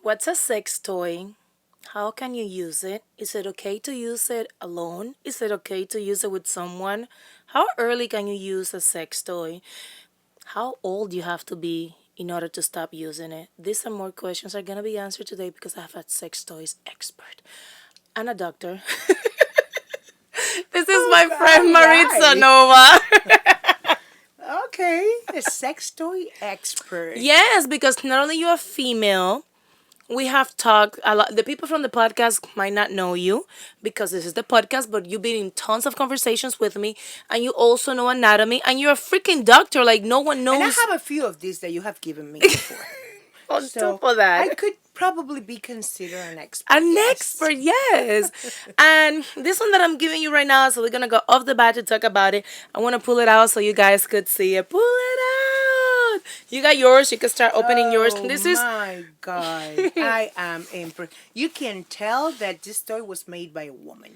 What's a sex toy? How can you use it? Is it okay to use it alone? Is it okay to use it with someone? How early can you use a sex toy? How old you have to be in order to stop using it? These and more questions are gonna be answered today because I have a sex toys expert and a doctor. This is Oh, my friend all Maritza right. Nova. Okay, a sex toy expert. Yes, because not only you're a female, we have talked a lot. The people from the podcast might not know you because this is the podcast, but you've been in tons of conversations with me, and you also know anatomy, and you're a freaking doctor. Like no one And I knows. have a few of these that you have given me before. On So top of I that, could probably be considered an expert. an Yes. expert, yes. And this one that I'm giving you right now, so we're gonna go off the bat to talk about it. I want to pull it out so you guys could see it. Pull it out. You got yours. You can start opening yours. Oh This is my God. I am impressed. You can tell that this toy was made by a woman,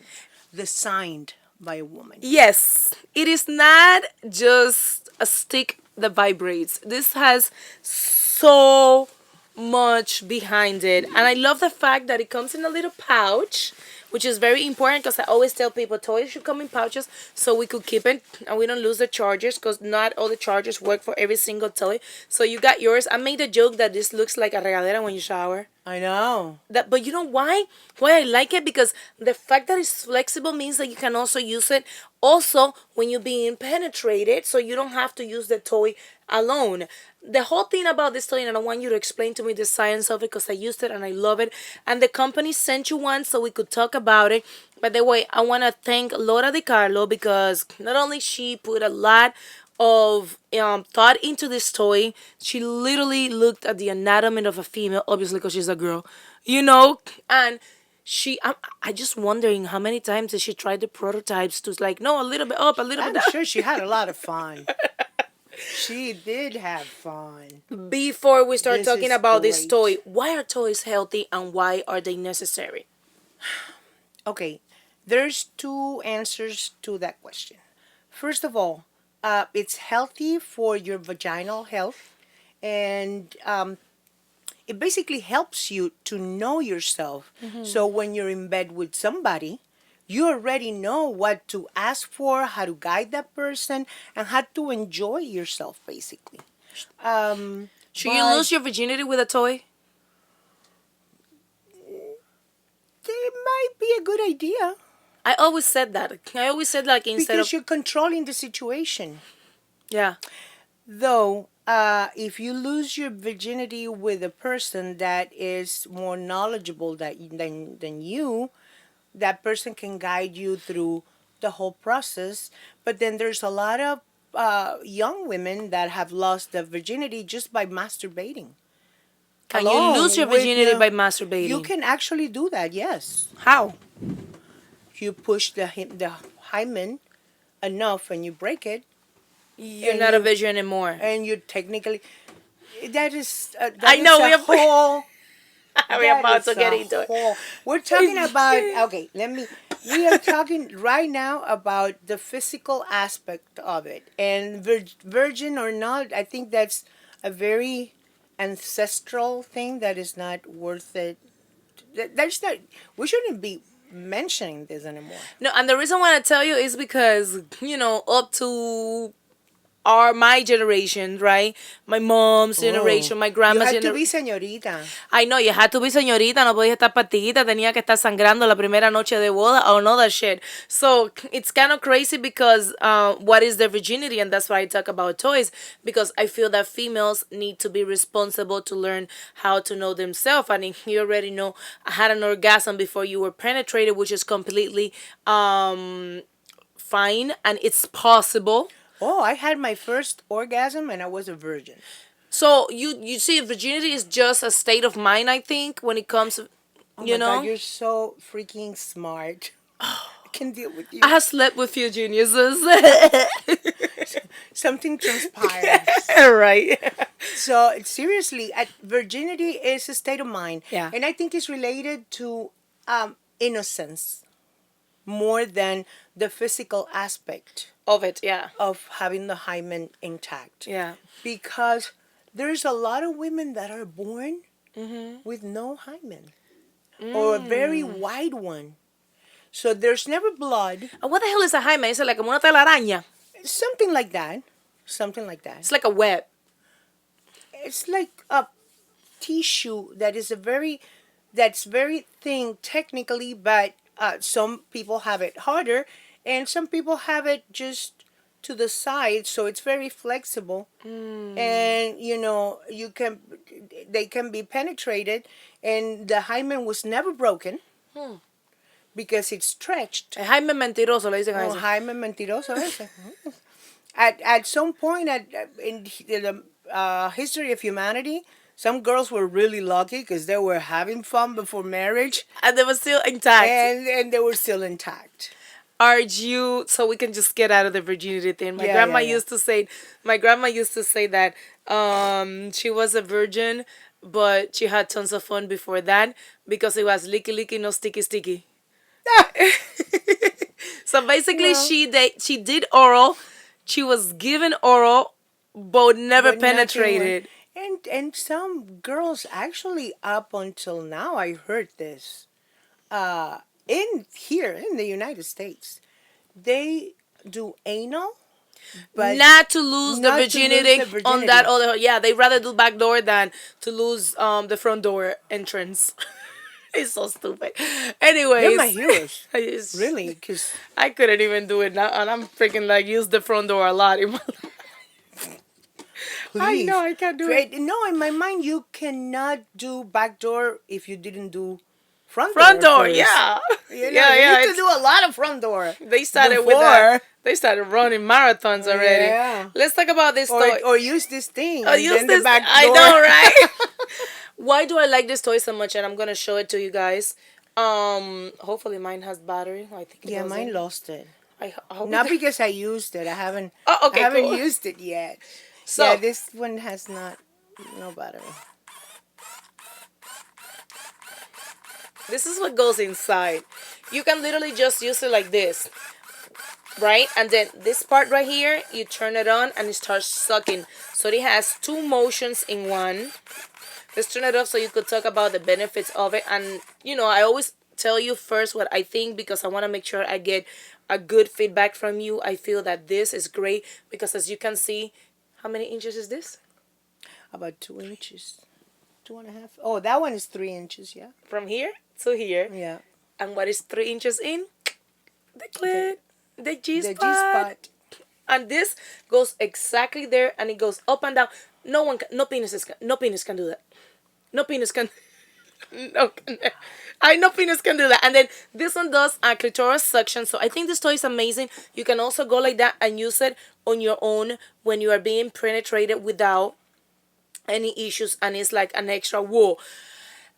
designed by a woman. yes. It is not just a stick that vibrates. This has so much behind it. And I love the fact that it comes in a little pouch, which is very important because I always tell people toys should come in pouches so we could keep it and we don't lose the chargers because not all the chargers work for every single toy. So you got yours. I made a joke that this looks like a regadera when you shower. I know. That, but you know why? Why I like it because the fact that it's flexible means that you can also use it also when you're being penetrated, so you don't have to use the toy alone. The whole thing about this toy, and I want you to explain to me the science of it because I used it and I love it. And the company sent you one so we could talk about it. By the way, I want to thank Laura Di Carlo because not only she put a lot of thought into this toy. She literally looked at the anatomy of a female, obviously because she's a girl, you know, and I just wondering how many times did she try the prototypes to like no a little bit up, a little bit I'm down sure she had a lot of fun. She did have fun. before we start This talking is about this toy. great. Why are toys healthy and why are they necessary? Okay, there's two answers to that question. First of all, it's healthy for your vaginal health, and it basically helps you to know yourself. So when you're in bed with somebody, you already know what to ask for, how to guide that person, and how to enjoy yourself, basically. Um, Should you but lose your virginity with a toy? it might be a good idea I always said that. I always said like instead of because you're controlling the situation. yeah. Though, if you lose your virginity with a person that is more knowledgeable than you, that person can guide you through the whole process. But then there's a lot of young women that have lost their virginity just by masturbating. Can you lose your Along with virginity by you masturbating? can actually do that. Yes, How? you push the hymen enough and you break it, You're and not a virgin anymore. you technically I that is know a we are whole we're that about to is get a into it. whole we're talking about okay, we are talking right now about the physical aspect of it, and virgin or not, I think that's a very ancestral thing that is not worth it. That's not, we shouldn't be mentioning this anymore. No, and the reason why I tell you is because up to our my generation, right? My mom's Oh, generation, my you grandma's had to generation. be señorita. I know you had to be señorita, no podía estar patita, tenía que estar sangrando la primera noche de boda, all know that shit. So it's kind of crazy because what is their virginity, and that's why I talk about toys because I feel that females need to be responsible to learn how to know themselves. And if you already know, I had an orgasm before you were penetrated, which is completely fine and it's possible. Oh, I had my first orgasm and I was a virgin. So you see, virginity is just a state of mind. I think when it comes, Oh you my God, know. you're so freaking smart. I can deal with I you. have slept with few geniuses. Something transpires. Right. So seriously, virginity is a state of mind, Yeah. and I think it's related to innocence more than the physical aspect Of it, yeah. of having the hymen intact. Yeah. Because there's a lot of women that are born with no hymen or a very wide one. So there's never blood. What the hell is a hymen? Is it like una telaraña? Something like that. Something like that. It's like a web. It's like a tissue that is that's very thin technically, but some people have it harder, and some people have it just to the side, so it's very flexible. And they can be penetrated, and the hymen was never broken because it's stretched. El hymen mentiroso le dicen a Oh, eso. hymen mentiroso ese. At some point in the history of humanity, some girls were really lucky because they were having fun before marriage, And they were still intact. and they were still intact. Are you, so we can just get out of the virginity thing? My Yeah, grandma yeah, yeah. used to say that she was a virgin, but she had tons of fun before that because it was licky licky, no sticky sticky. So basically, Well, she did oral. She was given oral, but never but nothing penetrated. and some girls actually up until now, I heard this in here in the United States, they do anal, but Not to lose the not to lose virginity, the on that virginity. other. Yeah, they rather do back door than to lose the front door entrance. It's so stupid. They're Anyways, my heroes, I just- really, because I couldn't even do it now, and I'm freaking like use the front door a lot in my life. I know I can't do it. No, in my mind, you cannot do back door if you didn't do Front door, first. yeah, You know, yeah, you yeah. need to do a lot of front door. They started with that. Before. They started running marathons already. Yeah. Let's talk about this toy. Or use this thing. Oh, and use then this. the back door. I know, right? Why do I like this toy so much? And I'm gonna show it to you guys. Hopefully mine has battery. I think it Yeah, doesn't. mine lost it. I hope Not it- because I used it. I haven't. Oh, okay, I haven't cool. used it yet. So Yeah, this one has no battery. this is what goes inside. You can literally just use it like this, right? And then this part right here, you turn it on and it starts sucking. So it has two motions in one. Let's turn it off so you could talk about the benefits of it. And I always tell you first what I think because I want to make sure I get a good feedback from you. I feel that this is great because as you can see, how many inches is this? About 2 inches, 2.5. Oh, that one is 3 inches. Yeah. From here to here. Yeah. And what is 3 inches in? The clit, the G The spot. G spot. And this goes exactly there, and it goes up and down. No penis can do that. No penis can. No, I know penis can do that. And then this one does a clitoris suction. So I think this toy is amazing. You can also go like that and use it on your own when you are being penetrated without any issues. And it's like an extra whoa.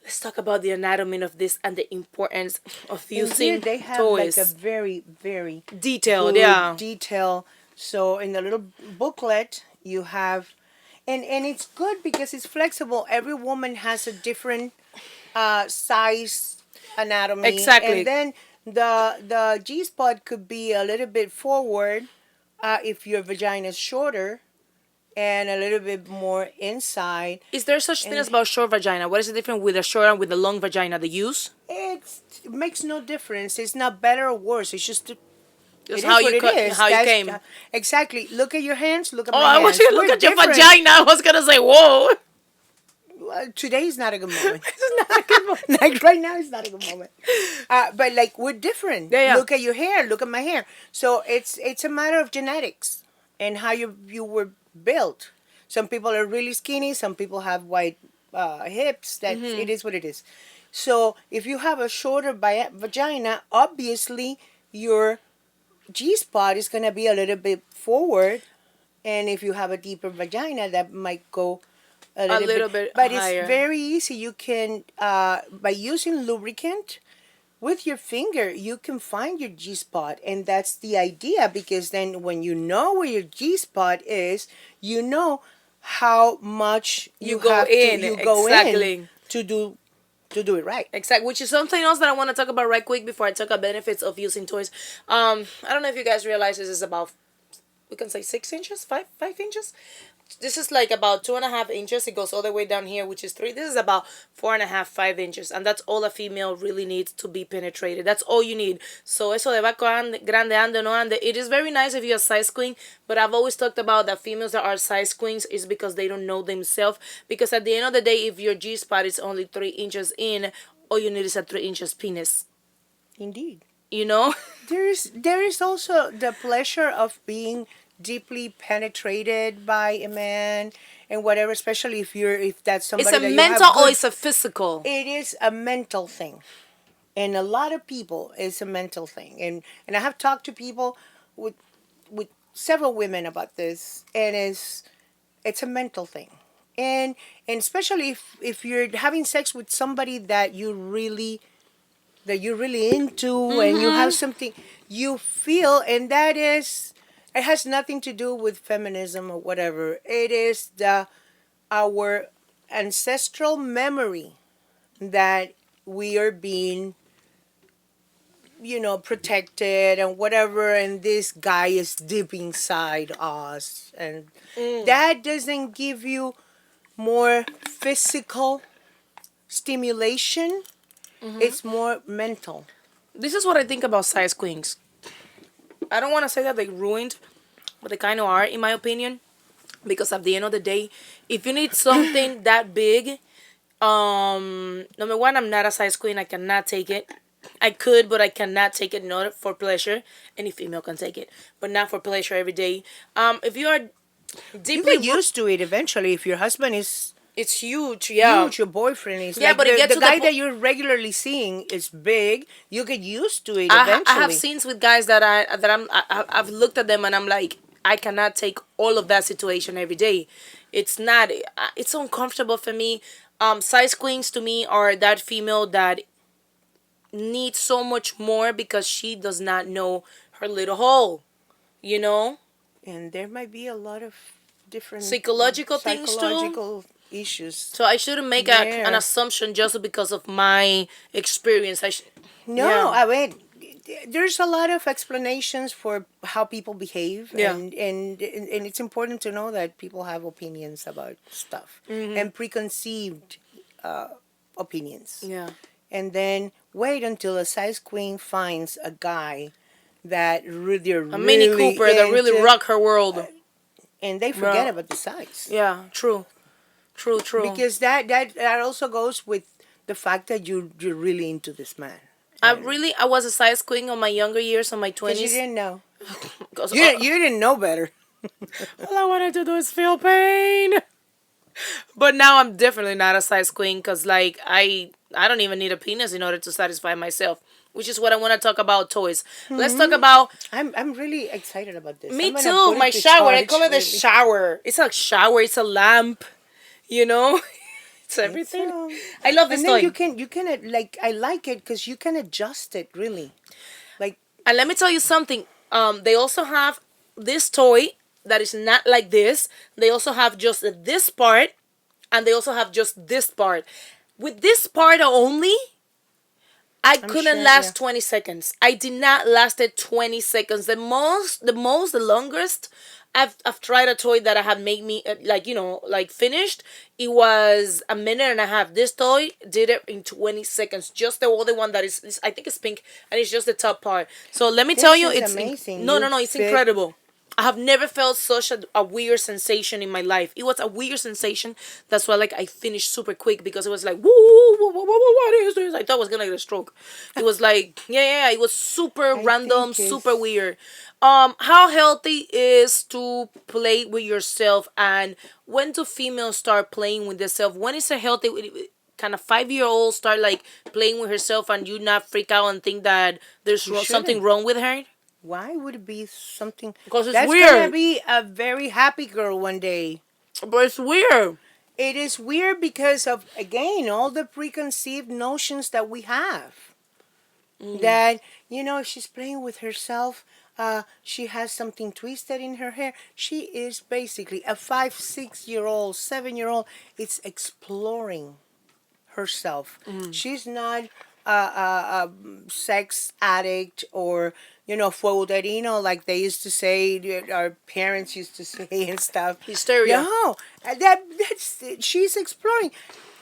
Let's talk about the anatomy of this and the importance of And here using they have toys. like a very, very Detailed, good yeah. detail. So in the little booklet, you have, and it's good because it's flexible. Every woman has a different size anatomy. Exactly. And then the G spot could be a little bit forward if your vagina is shorter, and a little bit more inside. Is there such thing as about short vagina? What is the difference with a short and with the long vagina? The use? It makes no difference. It's not better or worse. It's just it Just is how what you it cut, is. how you That's- came. Exactly. Look at your hands. Look at Oh, my I hands. want you to look We're at your different. vagina. I was gonna say, whoa. Today is not a good moment. It's not a good one. Like right now is not a good moment. But like we're different. Yeah, yeah. Look at your hair. Look at my hair. So it's a matter of genetics and how you were built. Some people are really skinny. Some people have wide hips. That it is what it is. So if you have a shorter vagina, obviously your G spot is gonna be a little bit forward, and if you have a deeper vagina, that might go a little bit But higher. it's very easy. You can by using lubricant with your finger, you can find your G spot, and that's the idea. Because then, when you know where your G spot is, you know how much You go have in, To, you go exactly. in to do it right. Exactly, which is something else that I want to talk about right quick before I talk about benefits of using toys. I don't know if you guys realize this is about, we can say 6 inches, five inches. this is like about 2.5 inches. It goes all the way down here, which is 3. This is about 4.5, 5 inches, and that's all a female really needs to be penetrated. That's all you need. So eso de vaco grande ande no ande. It is very nice if you're a size queen, but I've always talked about that females that are size queens is because they don't know themselves. Because at the end of the day, if your G spot is only 3 inches in, all you need is a 3 inches penis. Indeed. You know. There is also the pleasure of being deeply penetrated by a man and whatever, especially if that's It's somebody a that you mental have or good. it's a physical. It is a mental thing, and a lot of people it's a mental thing, and I have talked to people with several women about this, and it's a mental thing, and especially if you're having sex with somebody that you're really into, and you have something you feel, and that is, it has nothing to do with feminism or whatever. It is our ancestral memory that we are being, protected and whatever, and this guy is deep inside us, and that doesn't give you more physical stimulation. It's more mental. This is what I think about size queens. I don't want to say that they ruined, but they kind of are, in my opinion. Because at the end of the day, if you need something that big, number one, I'm not a size queen. I cannot take it. I could, but I cannot take it. Not for pleasure. Any female can take it, but not for pleasure every day. If you are You deeply, get used to it eventually if your husband is it's huge. Yeah, huge, your boyfriend is, yeah, like but it gets the to the guy point. that you're regularly seeing is big. You get used to it I have eventually. scenes with guys I've looked at them and I'm like, I cannot take all of that situation every day. It's not. It's uncomfortable for me. Size queens to me are that female that needs so much more because she does not know her little hole. You know, And there might be a lot of different psychological things too. psychological issues So I shouldn't make an there. assumption just because of my experience. No, Yeah, I mean, there's a lot of explanations for how people behave, yeah, and it's important to know that people have opinions about stuff and preconceived opinions. yeah. And then wait until a size queen finds a guy that they're A Mini really Cooper that really into, rock her world. and they forget Bro. about the size. Yeah, true. True, true. Because that also goes with the fact that you're really into this man. I was a size queen on my younger years, on my Because you 20s. didn't know. Because You didn't know better. all I wanted to do is feel pain. But now I'm definitely not a size queen because, like, I don't even need a penis in order to satisfy myself, which is what I want to talk about toys. Let's talk about I'm really excited about this. me I'm gonna too. put My it to shower. I charge, call it the really. shower. It's a shower. It's a lamp. You know, it's everything. So, I love this and then toy. you can like, I like it because you can adjust it really. Like, And let me tell you something. They also have this toy that is not like this. They also have just this part, and they also have just this part. With this part only, I I'm couldn't sure, yeah. last 20 seconds. I did not last it 20 seconds. The longest I've tried a toy that I have made me like finished. It was a minute and a half. This toy did it in 20 seconds. Just the other one that is I think it's pink, and it's just the top part. So let me tell This you, is it's amazing. no, You no, no, it's fit. incredible. I have never felt such a weird sensation in my life. It was a weird sensation. That's why, like, I finished super quick because it was like, woo, what is this? I thought I was gonna get a stroke. It was like, yeah. It was super I random, think super it's weird. How healthy is to play with yourself, and when do females start playing with themselves? When is a healthy? Kind of 5-year-old start like playing with herself, and you not freak out and think that there's you something shouldn't. wrong with her Why would it be something because it's that's gonna weird. be a very happy girl one day? But it's weird. It is weird because of, again, all the preconceived notions that we have. That, if she's playing with herself, she has something twisted in her hair. She is basically a 5, 6-year-old, 7-year-old. It's exploring herself. She's not sex addict or fuego like they used to say, our parents used to say and stuff. Hysteria. No, that's she's exploring.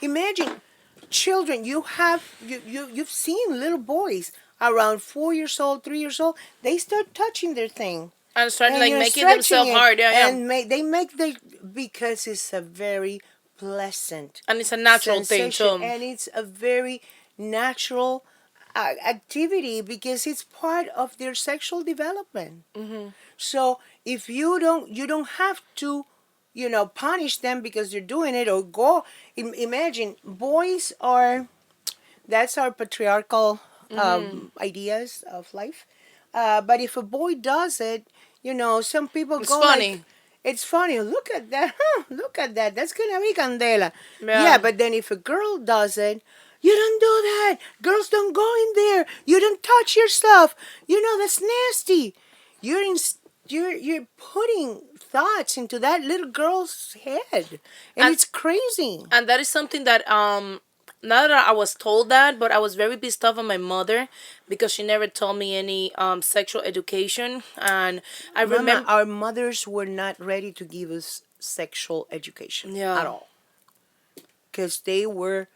Imagine children. You've seen little boys around 4 years old, 3 years old. They start touching their thing And start and like you're making stretching themselves it, hard. Yeah, yeah. and they make the because it's a very pleasant And it's a natural thing sensation, too. and it's a very natural activity because it's part of their sexual development. So if you don't have to, punish them because they're doing it or go. Imagine boys are that's our patriarchal ideas of life. But if a boy does it, some people It's go like, funny. it's funny. Look at that. Huh, look at that. That's gonna be candela. Yeah, Yeah. but then if a girl does it, you don't do that. Girls don't go in there. You don't touch yourself. That's nasty. You're in. You're putting thoughts into that little girl's head, and And it's crazy. and that is something that not that I was told that, but I was very pissed off on my mother because she never told me any sexual education. And I Mama, remember, our mothers were not ready to give us sexual education at yeah, all because they were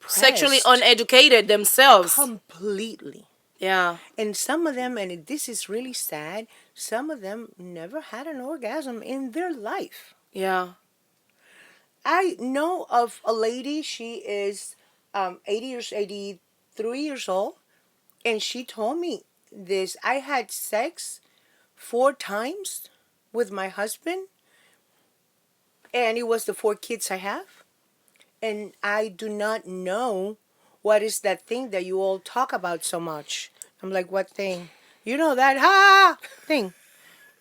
sexually repressed uneducated themselves. completely. Yeah, And some of them, and this is really sad, some of them never had an orgasm in their life. yeah. I know of a lady, she is 83 years old, and she told me this. I had sex 4 times with my husband, and it was the 4 kids I have. And I do not know what is that thing that you all talk about so much. I'm like, what thing? You know that thing.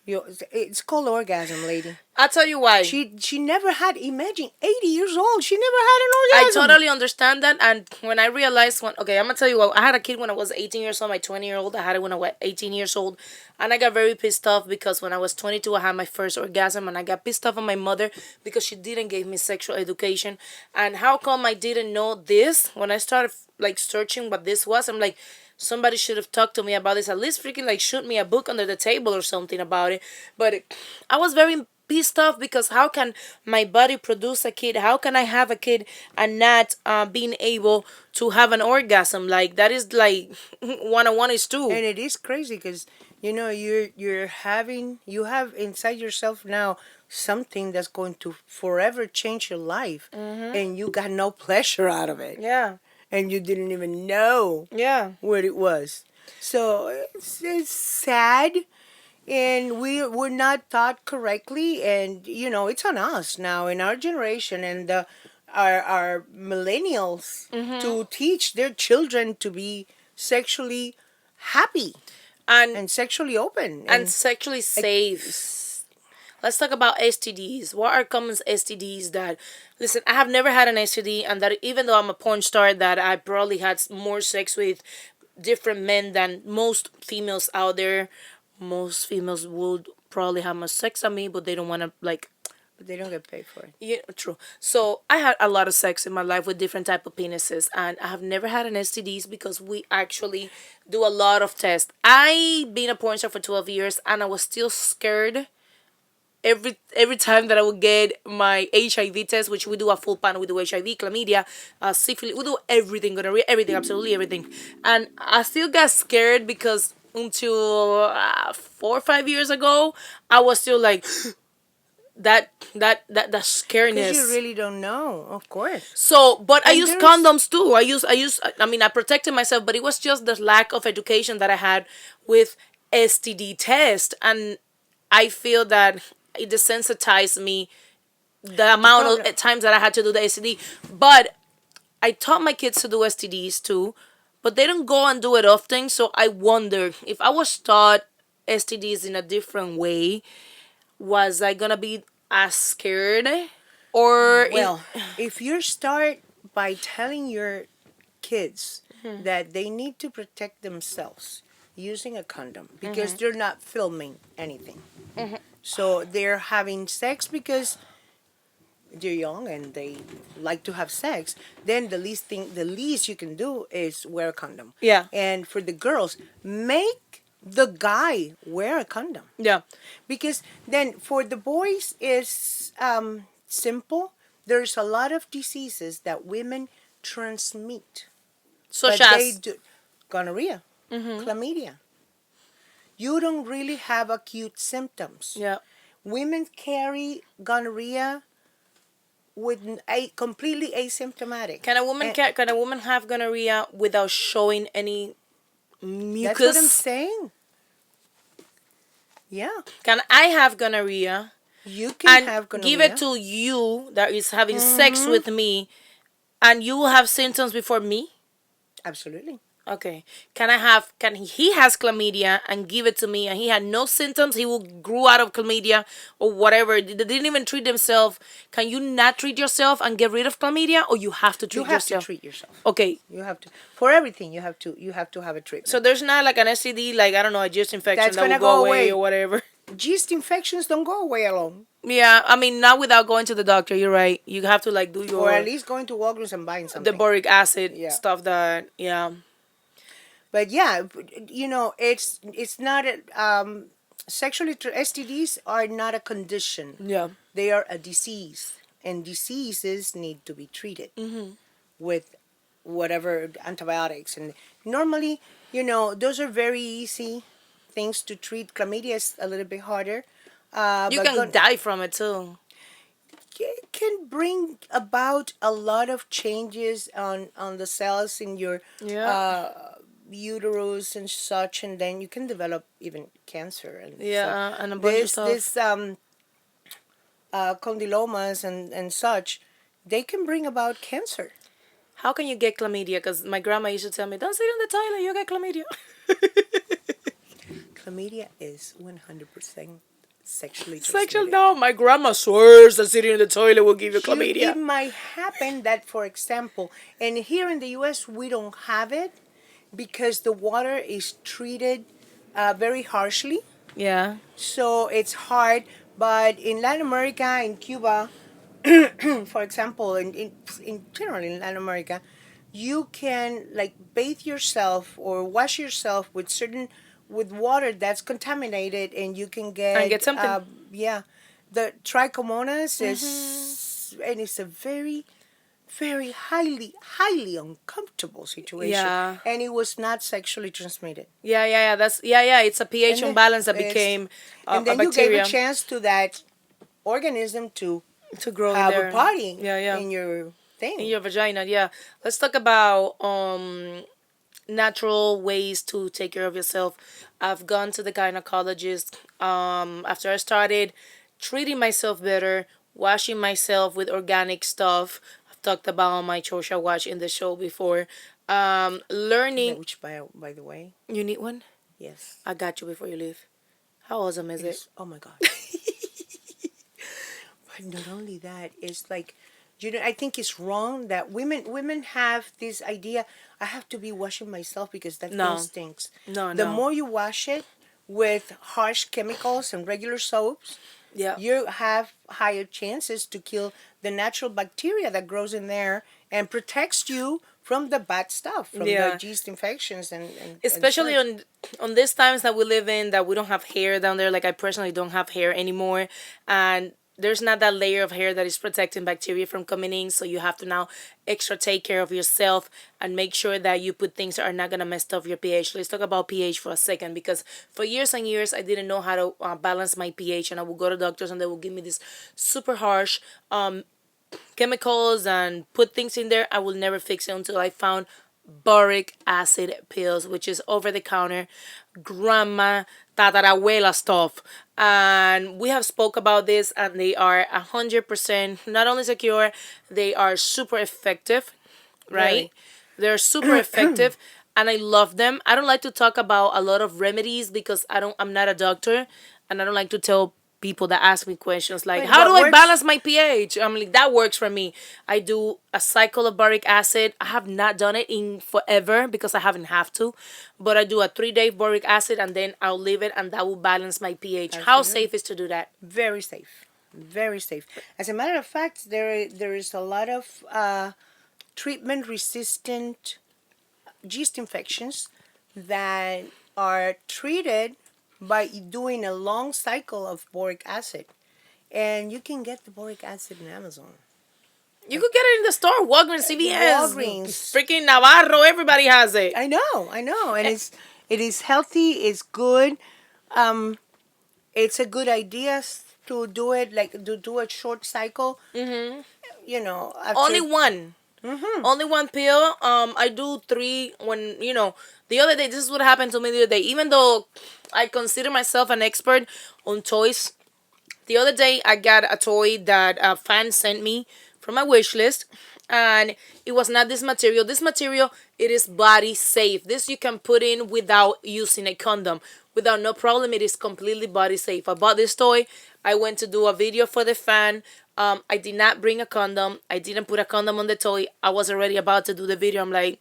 It's called orgasm, lady. I'll tell you why. She never had. Imagine 80 years old. She never had an I orgasm. totally understand that. And when I realized, okay, I'm going to tell you what, I had a kid when I was 18 years old, my 20-year-old. I had it when I was 18 years old. And I got very pissed off because when I was 22, I had my first orgasm. And I got pissed off on my mother because she didn't give me sexual education. And how come I didn't know this? When I started like searching what this was, I'm like, somebody should have talked to me about this. At least freaking like shoot me a book under the table or something about it. But I was very pissed off because how can my body produce a kid? How can I have a kid and not being able to have an orgasm? Like that is like 101 is two. And it is crazy because you have inside yourself now something that's going to forever change your life, and you got no pleasure out of it, Yeah, and you didn't even know yeah. what it was. So it's sad, and we're not taught correctly, and it's on us now in our generation and our millennials to teach their children to be sexually happy And and sexually open and and sexually safe. Let's talk about STDs. What are common STDs that, listen, I have never had an STD, and that even though I'm a porn star, that I probably had more sex with different men than most females out there. Most females would probably have more sex than me, but they don't want to like. but they don't get paid for it. Yeah, true. So I had a lot of sex in my life with different type of penises, and I have never had an STDs because we actually do a lot of tests. I been a porn star for 12 years, and I was still scared every time that I would get my HIV test, which we do a full panel, we do HIV, chlamydia, syphilis, we do everything, gonorrhea, everything, absolutely everything. And I still got scared because until 4 or 5 years ago, I was still like that Because you scariness. really don't know, of course. So, but I And use there's condoms too. I mean, I protected myself, but it was just the lack of education that I had with STD test. And I feel that it desensitized me the amount problem. of times that I had to do the STD. But I taught my kids to do STDs too, but they don't go and do it often. So I wonder if I was taught STDs in a different way, was I gonna be as scared? Or Well, if you start by telling your kids that they need to protect themselves using a condom because they're not filming anything. So they're having sex because they're young and they like to have sex, then the least you can do is wear a condom. Yeah. And for the girls, make the guy wear a condom. Yeah. Because then for the boys is simple. There's a lot of diseases that women transmit, Such but they as. do gonorrhea, Mm-hmm. chlamydia. You don't really have acute symptoms. Yeah. Women carry gonorrhea with a completely asymptomatic. And Can a woman have gonorrhea without showing any that's what I'm mucus? saying. Yeah, Can I have gonorrhea you can and have give it gonorrhea. to you that is having sex Mm-hmm. with me, and you will have symptoms before me? Absolutely. Okay. Can he has chlamydia and give it to me and he had no symptoms, he will grew out of chlamydia or whatever. They didn't even treat themselves. Can you not treat yourself and get rid of chlamydia, or you have to You treat have to yourself? treat yourself. Okay. You have to for everything. You have to have a So treatment. there's not like an STD, like I don't know, a yeast infection That's that will gonna go go away away. or whatever. Yeast infections don't go away alone. Yeah, I mean not without going to the doctor. You're right. You have to like do Or at your least going to Walgreens and buying the something. boric acid Yeah. stuff that yeah. But yeah, it's not a, STDs are not a condition. Yeah. They are a disease, and diseases need to be treated with whatever antibiotics. And normally, those are very easy things to treat. Chlamydia is a little bit harder. You But can die from it too. it can bring about a lot of changes on the cells in your Yeah. uterus and such, and then you can develop even cancer and such. Yeah, and a bunch of stuff. This condylomas and such, they can bring about cancer. How can you get chlamydia? Because my grandma used to tell me, "Don't sit on the toilet, you get chlamydia." Chlamydia is 100% sexually Sexual? transmitted. No, my grandma swears that sitting in the toilet will give you It chlamydia. might happen that, for example, and here in the U.S. we don't have it because the water is treated very harshly. Yeah. So it's hard. But in Latin America, in Cuba, for example, in general in Latin America, you can like bathe yourself or wash yourself with water that's contaminated, and you can And get get something. yeah, the trichomonas Mm-hmm. is, and it's a very very highly uncomfortable situation, Yeah. and it was not sexually transmitted. Yeah. That's yeah. It's a pH And then imbalance that it's became and a then you gave a bacteria chance to that organism to to grow in have a there. party Yeah. in your In thing. your vagina. Yeah. Let's talk about natural ways to take care of yourself. I've gone to the gynecologist after I started treating myself better, washing myself with organic stuff. I've talked about on my Chosha Watch in the show before. Learning. Which, by the way, You need one? yes, I got you before you leave. How awesome is it it? is. Oh my God! But not only that, it's like, I think it's wrong that women have this idea. I have to be washing myself because that thing No. stinks. No, The no. more you wash it with harsh chemicals and regular soaps, Yeah. you have higher chances to kill the natural bacteria that grows in there and protects you from the bad stuff, from the Yeah. yeast infections and Especially such. on these times that we live in, that we don't have hair down there. Like I personally don't have hair anymore, and there's not that layer of hair that is protecting bacteria from coming in. So you have to now extra take care of yourself and make sure that you put things that are not gonna mess up your pH. Let's talk about pH for a second, because for years and years I didn't know how to balance my pH, and I would go to doctors and they would give me this super harsh chemicals and put things in there. I will never fix it until I found boric acid pills, which is over the counter grandma tatarabuela stuff. And we have spoke about this, and they are 100% not only secure, they are super effective, right? Very. They're super effective, and I love them. I don't like to talk about a lot of remedies because I'm not a doctor, and I don't like to tell people that ask me questions like, But how do what I works? balance my pH? I'm like, that works for me. I do a cycle of boric acid. I have not done it in forever because I haven't have to, but I do a 3-day boric acid and then I'll leave it, and that will balance my pH. How Absolutely. safe is to do that? Very safe. Very safe. As a matter of fact, there is a lot of treatment resistant yeast infections that are treated by doing a long cycle of boric acid. And you can get the boric acid in Amazon. You could get it in the store, Walgreens, CVS, Walgreens. freaking Navarro. Everybody has it. I know, and it is healthy. It's good. Um, it's a good idea to do it like to do a short cycle. You know, Only after. one. Only one pill. I do three when the other day. This is what happened to me the other day. Even though I consider myself an expert on toys, the other day I got a toy that a fan sent me from my wish list, and it was not this material. This material, it is body safe. This you can put in without using a condom, without no problem. It is completely body safe. I bought this toy. I went to do a video for the fan. I did not bring a condom. I didn't put a condom on the toy. I was already about to do the video. I'm like,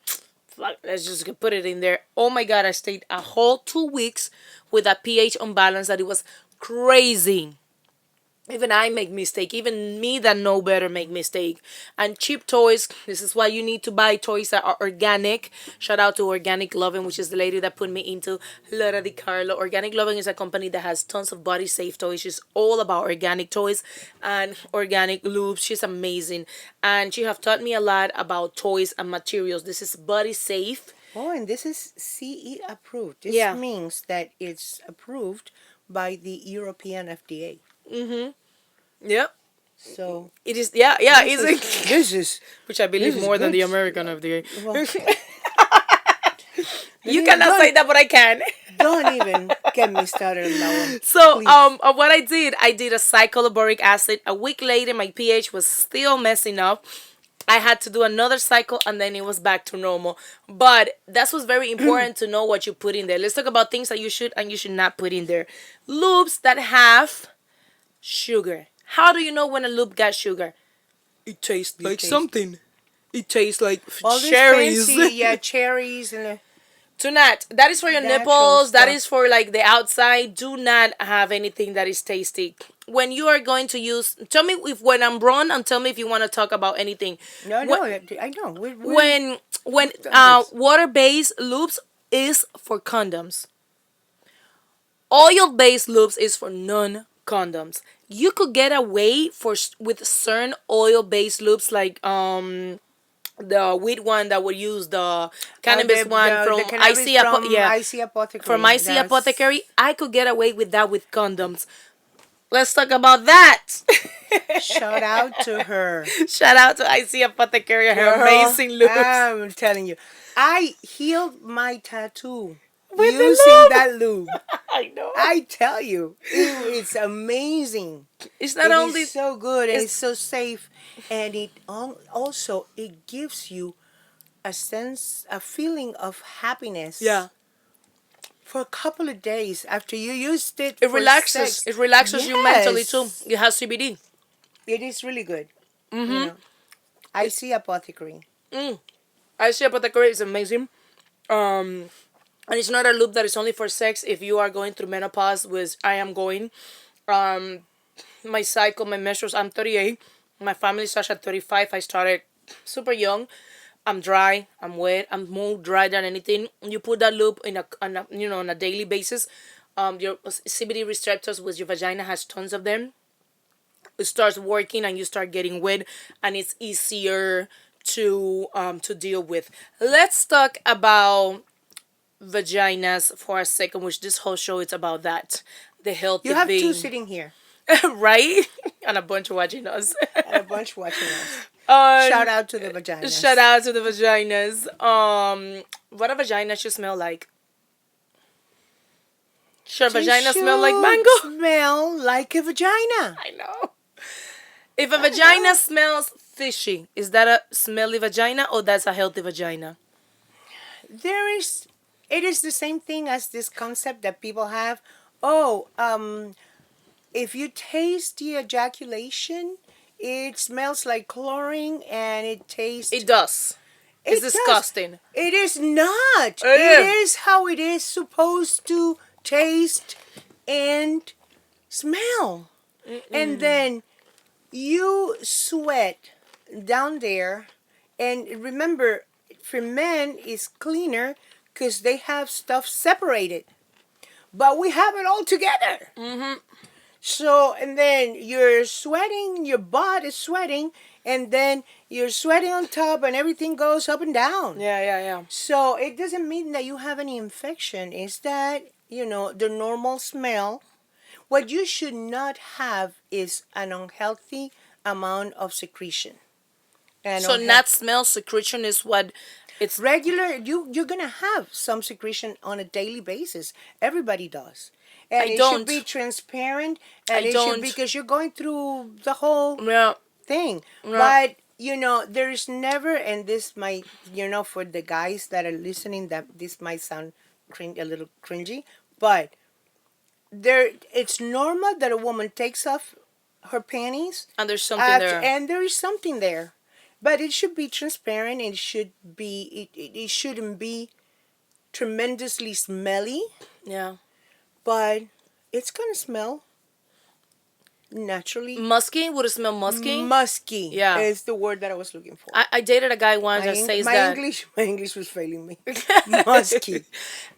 fuck, let's just put it in there. Oh my god, I stayed a whole 2 weeks with a pH unbalance that it was crazy. Even I make mistake. Even me that know better make mistake. And cheap toys. This is why you need to buy toys that are organic. Shout out to Organic Loving, which is the lady that put me into Laura Di Carlo. Organic Loving is a company that has tons of body safe toys. She's all about organic toys and organic lubes. She's amazing, and she have taught me a lot about toys and materials. This is body safe. Oh, and this is CE approved. This Yeah. means that it's approved by the European FDA. Yep. So It is. Yeah. Yeah. this It's is this is which I believe this is more than the good. American FDA. Well, You cannot say that, but I can. don't even get me started on that one. So, Please. what I did a cycle of boric acid. A week later, my pH was still messing up. I had to do another cycle, and then it was back to normal. But that's what's very important to know what you put in there. Let's talk about things that you should and you should not put in there. Lubes that have sugar. How do you know when a lube got sugar? It tastes like taste- something. It tastes like All these cherries. fancy, yeah, cherries and Do not. That is for your Natural nipples. That stuff. is for like the outside. Do not have anything that is tasty. When you are going to use, tell me if when I'm wrong, and tell me if you want to talk about anything. no, When- no, I know. when done this. water-based lubes is for condoms. Oil-based lubes is for non-condoms. You could get away with certain oil-based lubes like the weed one that would use the cannabis one from cannabis IC from yeah IC Apothecary. from IC That's- Apothecary. I could get away with that with condoms. Let's talk about that. Shout out to her. Shout out to IC Apothecary, her Girl, amazing looks. I'm telling you, I healed my tattoo With the using lube. that lube. I know. I tell you, it's amazing. It's not It only is so good and it's- it's so safe, and it also it gives you a sense, a feeling of happiness. yeah. For a couple of days after you used it, It for relaxes. sex. It relaxes you mentally Yes. too. It has CBD. It is really good. You know, IC Apothecary. IC Apothecary is amazing. And it's not a loop that is only for sex. If you are going through menopause, which I am going, my cycle, my measures, I'm 38. My family starts at 35. I started super young. I'm dry. I'm wet. I'm more dry than anything. You put that loop on a daily basis. Your CBD receptors with your vagina has tons of them. It starts working and you start getting wet, and it's easier to deal with. Let's talk about vaginas for a second, which this whole show is about that. The healthy You have being. two sitting here Right? And a bunch watching us. and a bunch watching us. Um, Shout out to the vaginas. Shout out to the vaginas. What a vagina should smell like. Should a vagina smell like mango? Smell like a vagina. I know. If a vagina smells fishy, is that a smelly vagina or that's a healthy vagina? It is the same thing as this concept that people have. Oh, if you taste the ejaculation, it smells like chlorine and it tastes. It does. It It's does. disgusting. It is not. It It is. is how it is supposed to taste and smell. and then you sweat down there. And remember, for men, it's cleaner because they have stuff separated. But we have it all together. So, and then you're sweating, your butt is sweating, and then you're sweating on top, and everything goes up and down. Yeah, yeah, yeah. So, it doesn't mean that you have any infection. It's that, the normal smell. What you should not have is an unhealthy amount of secretion. And So not smell secretion is what it's. regular, you're gonna have some secretion on a daily basis. Everybody does. And I it don't. should be transparent, and I it don't. should be because you're going through the whole Yeah. thing. Yeah. But there's never, and this might, for the guys that are listening, that this might sound a little cringy, but it's normal that a woman takes off her panties And there's something there. and there is something there, but it should be transparent. It should be. It shouldn't be tremendously smelly, Yeah. but it's gonna smell naturally. Musky? Would it smell musky? Musky. Yeah. Is the word that I was looking for. I dated a guy once that says that. My English was failing me. Musky.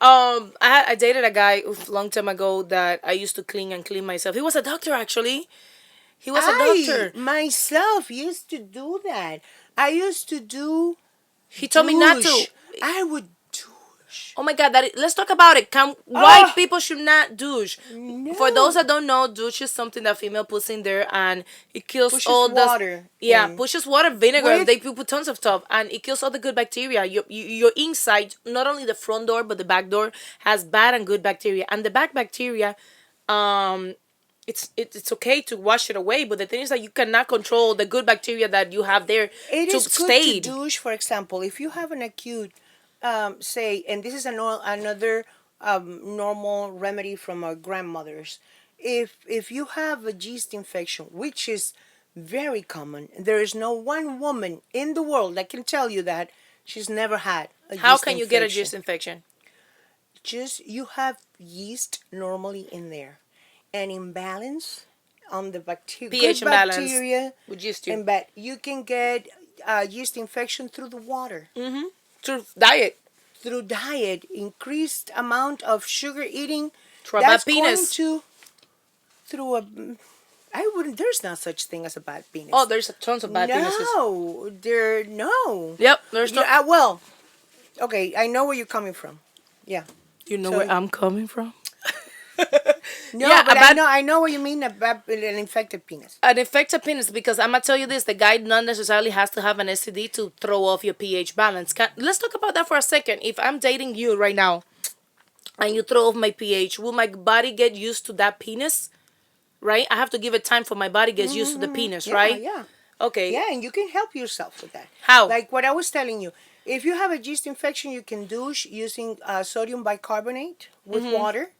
I dated a guy a long time ago that I used to clean myself. He was a doctor, actually. He was a doctor. Myself used to do that. I used to do. He told me not to. douche. I would douche. Oh my God! Let's talk about it. White people should not douche. No. For those that don't know, douche is something that female puts in there, and it kills Pushes all the water Yeah, in. pushes water, vinegar. With- They put tons of stuff, and it kills all the good bacteria. Your inside, not only the front door but the back door, has bad and good bacteria, and the bad bacteria, it's okay to wash it away, but the thing is that you cannot control the good bacteria that you have there It to is good stay. to douche, for example, if you have an acute, say, and this is another normal remedy from our grandmothers. If you have a yeast infection, which is very common, there is no one woman in the world that can tell you that she's never had a How yeast can you get a infection. yeast infection? Just you have yeast normally in there, an imbalance on the pH good imbalance bacteria, with yeast too. and but you can get yeast infection through the water, Through diet. through diet, increased amount of sugar eating. Through a bad That's penis. going to through a. I wouldn't. There's no such thing as a bad penis. Oh, there's tons of bad penises. No. Yep, there's no. Well, okay, I know where you're coming from. Yeah. You know So- where I'm coming from? No, Yeah, but a bad- I know what you mean. An infected penis. An infected penis, because I'm gonna tell you this: the guy not necessarily has to have an STD to throw off your pH balance. Let's talk about that for a second. If I'm dating you right now, and you throw off my pH, will my body get used to that penis? Right? I have to give it time for my body gets used to the penis, Yeah, right? Yeah. Okay. Yeah, and you can help yourself with that. How? Like what I was telling you. If you have a yeast infection, you can douche using sodium bicarbonate with water.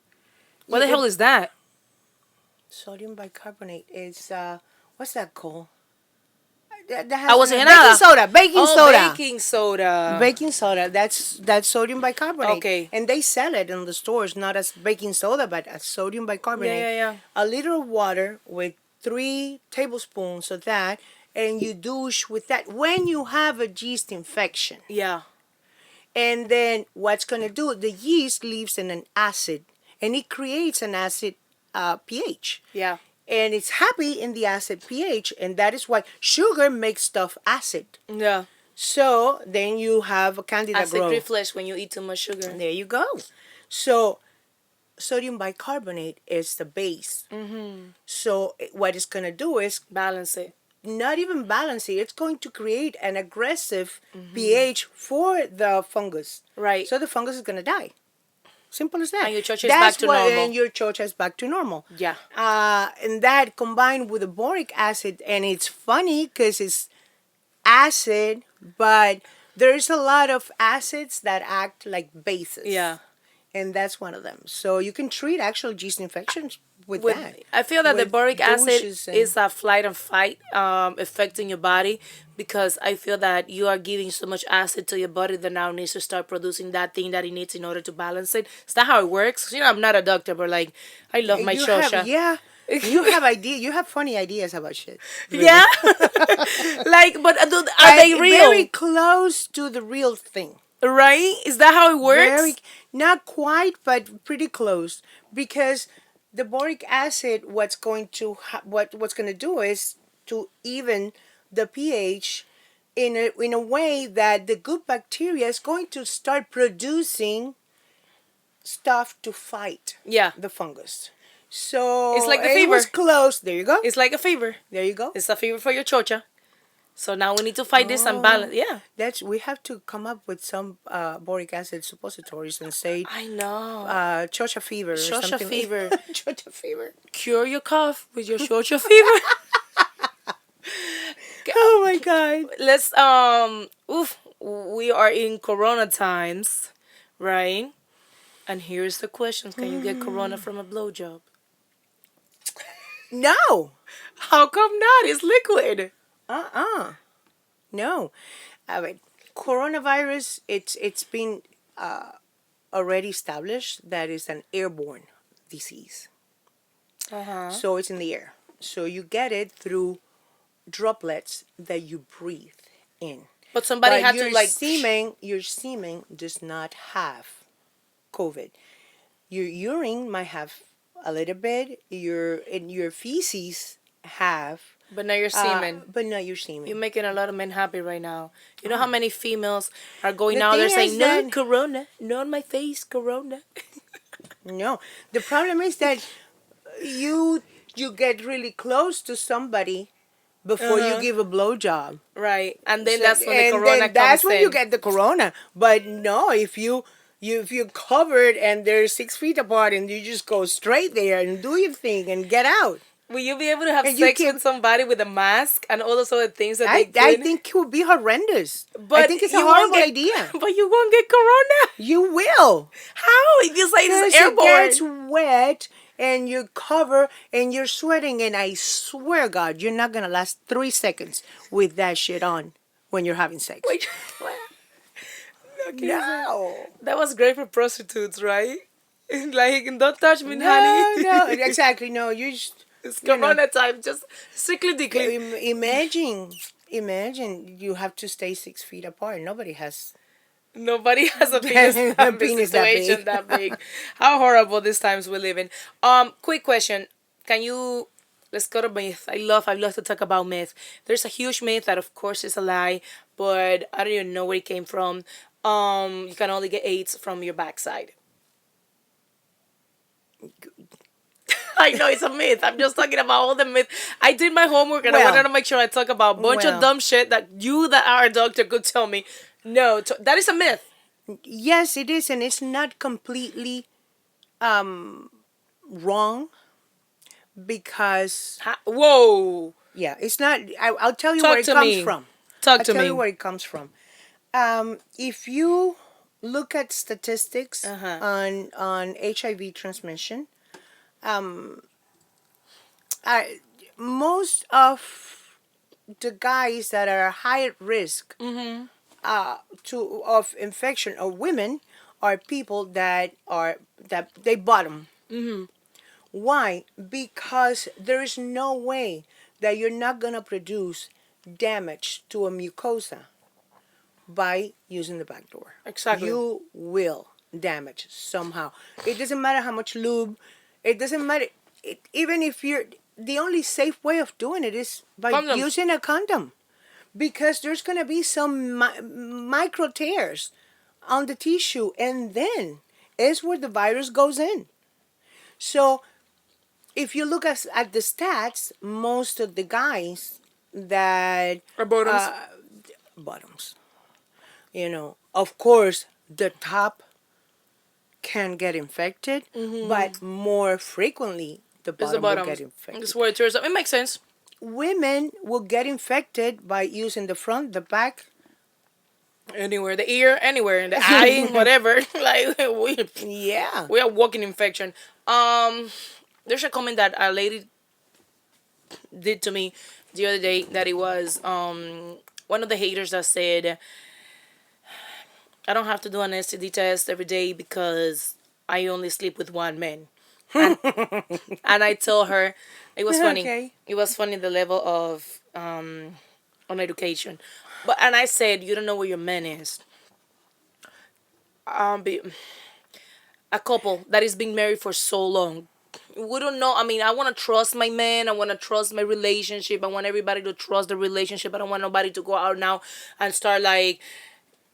What the hell is that? Sodium bicarbonate is what's that called? That has I wasn't baking nada. soda. Baking soda. Baking soda. Baking soda. That's sodium bicarbonate. Okay. And they sell it in the stores, not as baking soda, but as sodium bicarbonate. Yeah. A liter of water with 3 tablespoons of that, and you douche with that when you have a yeast infection. Yeah. And then what's going to do? The yeast leaves in an acid, and it creates an acid pH. Yeah. And it's happy in the acid pH, and that is why sugar makes stuff acid. Yeah. So then you have a candida Acid growth. reflux when you eat too much sugar. There you go. So sodium bicarbonate is the base. So what it's going to do is Balance it. not even balance it. It's going to create an aggressive pH for the fungus. Right. So the fungus is going to die. Simple as that. And your chocha is back to normal. And your chocha is back to normal. Yeah. And that combined with the boric acid, and it's funny because it's acid, but there's a lot of acids that act like bases. Yeah. And that's one of them. So you can treat actual yeast infections with that. I feel that the With boric acid douches and- is a flight and fight effect in your body, because I feel that you are giving so much acid to your body that now needs to start producing that thing that it needs in order to balance it. Is that how it works? I'm not a doctor, but like I love my You chocha. have, yeah. You have idea. You have funny ideas about shit. Really. Yeah. Like, but are But they very real? close to the real thing. Right? Is that how it Very, works? not quite, but pretty close. Because the boric acid, what's going to do is to even the pH in a way that the good bacteria is going to start producing stuff to fight Yeah. the fungus. It's So like the it was fever. close. There you go. It's like a fever. There you go. It's a fever for your chocha. So now we need to fight this and balance. Oh, Yeah. that's we have to come up with some boric acid suppositories and say I know. chocha fever or Chocha something. fever. Chocha fever. Cure your cough with your chocha fever. Oh my god. Let's oof, we are in corona times, right? And here's the questions. Can you get corona from a blowjob? No. How come not? It's liquid. Uh-uh. No. I mean, coronavirus. It's been already established that it's an airborne disease. Uh-huh. So it's in the air. So you get it through droplets that you breathe in. But somebody But had to like your semen does not have COVID. Your urine might have a little bit. Your feces have, but now you're semen. but not your semen. You're making a lot of men happy right now. You know how many females are going The out there thing saying, is no, that- corona, no on my face, corona. No, the problem is that you you get really close to somebody before you Uh-huh. give a blowjob. Right. And then So- that's when the and corona then that's comes when in. you get the corona. But no, if you're covered and they're 6 feet apart and you just go straight there and do your thing and get out. Will you be able to have And you sex keep- with somebody with a mask and all those other things that they I could? think it would be horrendous. I But think it's a you won't horrible get- idea. But you won't get corona. You will. How? If you say Because it's it airborne. gets wet and you cover and you're sweating and I swear God, you're not gonna last 3 seconds with that shit on when you're having sex. Wait, what? Okay, No. that was great for prostitutes, right? Like, don't touch me, No, honey. no, exactly. No, you just It's you know. corona time. Just strictly dickly. Imagine you have to stay 6 feet apart. Nobody has. Nobody has a penis, A penis that situation big. that big. How horrible these times we live in. Quick question. Can you let's go to myth. I love to talk about myth. There's a huge myth that of course is a lie, but I don't even know where it came from. You can only get AIDS from your backside. I know it's a myth. I'm just talking about all the myth. I did my homework and I Well, wanted to make sure I talk about a bunch of well. dumb shit that you that are a doctor could tell me. No, that is a myth. Yes, it is, and it's not completely wrong because Whoa. yeah, it's not. I'll tell you Talk where it to comes me. from. Talk I'll to tell me. you where it comes from. If you look at statistics on HIV transmission, most of the guys that are high at risk of infection of women are people that they bottom. Why? Because there is no way that you're not gonna produce damage to a mucosa by using the back door. Exactly. You will damage somehow. It doesn't matter how much lube. It doesn't matter. Even if you're the only safe way of doing it is by Condoms. using a condom, because there's gonna be some micro tears on the tissue, and then is where the virus goes in. So if you look at the stats, most of the guys that Or bottoms. bottoms, of course, the top can get infected, but more frequently the It's bottom the will bottoms. get infected. It's where it tears up. It makes sense. Women will get infected by using the front, the back. Anywhere, the ear, anywhere, the eye, whatever. Like Yeah. we are walking infection. There's a comment that a lady did to me the other day that it was one of the haters that said, I don't have to do an STD test every day because I only sleep with one man. and and I told her it was funny. Okay. It was funny the level of on education, but and I said you don't know where your man is. Be, a couple that is being married for so long. We don't know. I mean, I want to trust my man. I want to trust my relationship. I want everybody to trust the relationship. I don't want nobody to go out now and start like.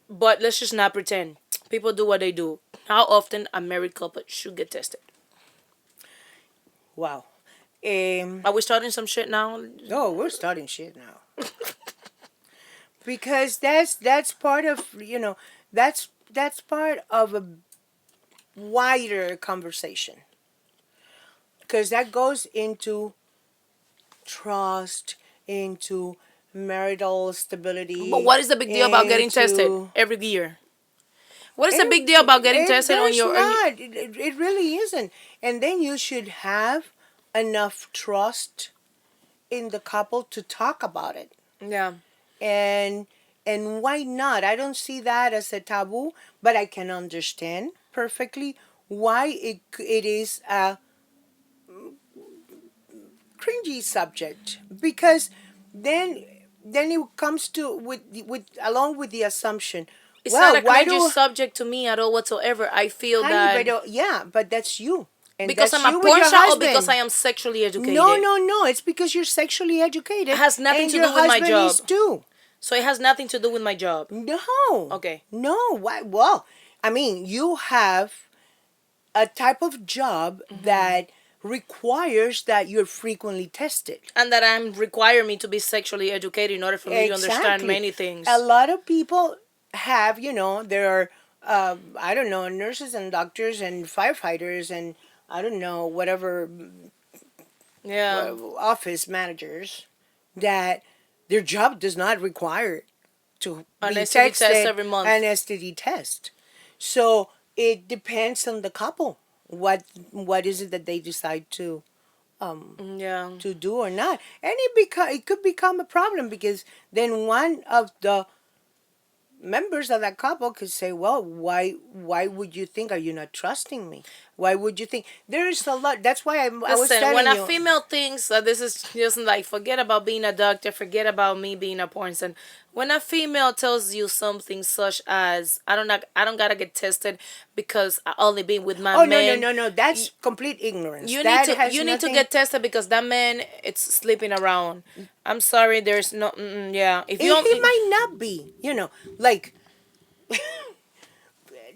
But let's just not pretend. People do what they do. How often a married couple should get tested? Wow. Um, Are we starting some shit now? oh, we're starting shit now. Because that's part of that's part of a wider conversation. Because that goes into trust, into marital But stability, what is the big deal about getting tested into every year? What is the big deal about getting tested on there's your? not. It really isn't. And then you should have enough trust in the couple to talk about it. Yeah. And why not? I don't see that as a taboo, but I can understand perfectly why it is a cringy subject, because then it comes to with along with the assumption, It's not well, a why cringy do subject to me at all whatsoever. I feel honey, that yeah, but that's you, and because that's I'm a you with porn your star or because husband. I am sexually No, educated. no, no. It's because you're sexually educated. It has nothing and to your do with my husband job. is too. So it has nothing to do with my job. No. Okay. No. Why? Well, I mean, you have a type of job that requires that you're frequently tested. And that I'm require me to be sexually educated in order for me to understand Exactly. many things. A lot of people have, there are, I don't know, nurses and doctors and firefighters and I don't know, whatever Yeah. office managers that their job does not require to An be STD test texted every month. an STD test. So it depends on the couple. What is it that they decide Yeah. to do or not? And it could become a problem because then one of the members of that couple could say, "Well, why would you think? Are you not trusting me? Why would you think?" There's a lot. That's why I was Listen, when telling a you. female thinks that this is just like forget about being a doctor, forget about me being a porn star. When a female tells you something such as I don't gotta get tested because I only been with my Oh, no, no, man. no, no! That's complete ignorance. You need That to has you need to nothing. get tested because that man it's sleeping around. I'm sorry, there's no yeah. If you He don't, might not be. Like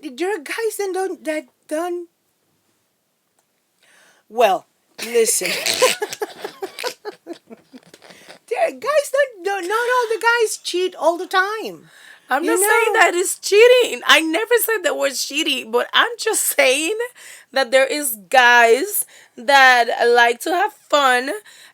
there are guys that done. Well, listen. There are guys that don't. Not all the guys cheat all the time. I'm You not saying know. that it's cheating. I never said the word cheating, but I'm just saying that there is guys that like to have fun